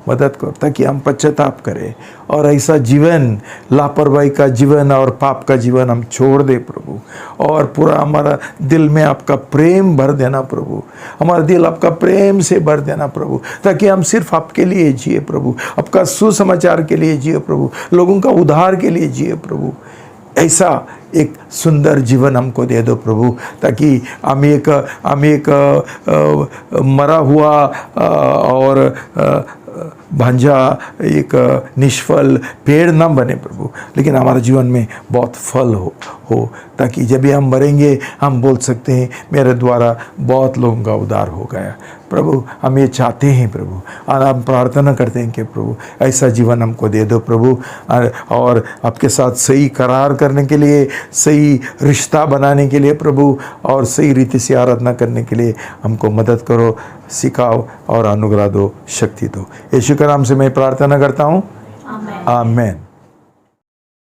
मदद करो, ताकि हम पश्चाताप करें और ऐसा जीवन, लापरवाही का जीवन और पाप का जीवन हम छोड़ दे प्रभु, और पूरा हमारा दिल में आपका प्रेम भर देना प्रभु, हमारा दिल आपका प्रेम से भर देना प्रभु, ताकि हम सिर्फ आपके लिए जिए प्रभु, आपका सुसमाचार के लिए जिए प्रभु, लोगों का उद्धार के लिए जिए प्रभु। ऐसा एक सुंदर जीवन हमको दे दो प्रभु, ताकि हम एक मरा हुआ और भांजा एक निष्फल पेड़ ना बने प्रभु, लेकिन हमारे जीवन में बहुत फल हो ताकि जब भी हम मरेंगे हम बोल सकते हैं मेरे द्वारा बहुत लोगों का उद्धार हो गया। प्रभु हम ये चाहते हैं प्रभु, और हम प्रार्थना करते हैं कि प्रभु ऐसा जीवन हमको दे दो प्रभु, और आपके साथ सही करार करने के लिए, सही रिश्ता बनाने के लिए प्रभु, और सही रीति से आराधना करने के लिए हमको मदद करो, सिखाओ और अनुग्रह दो, शक्ति दो। यीशु के नाम से मैं प्रार्थना करता हूँ, आमेन।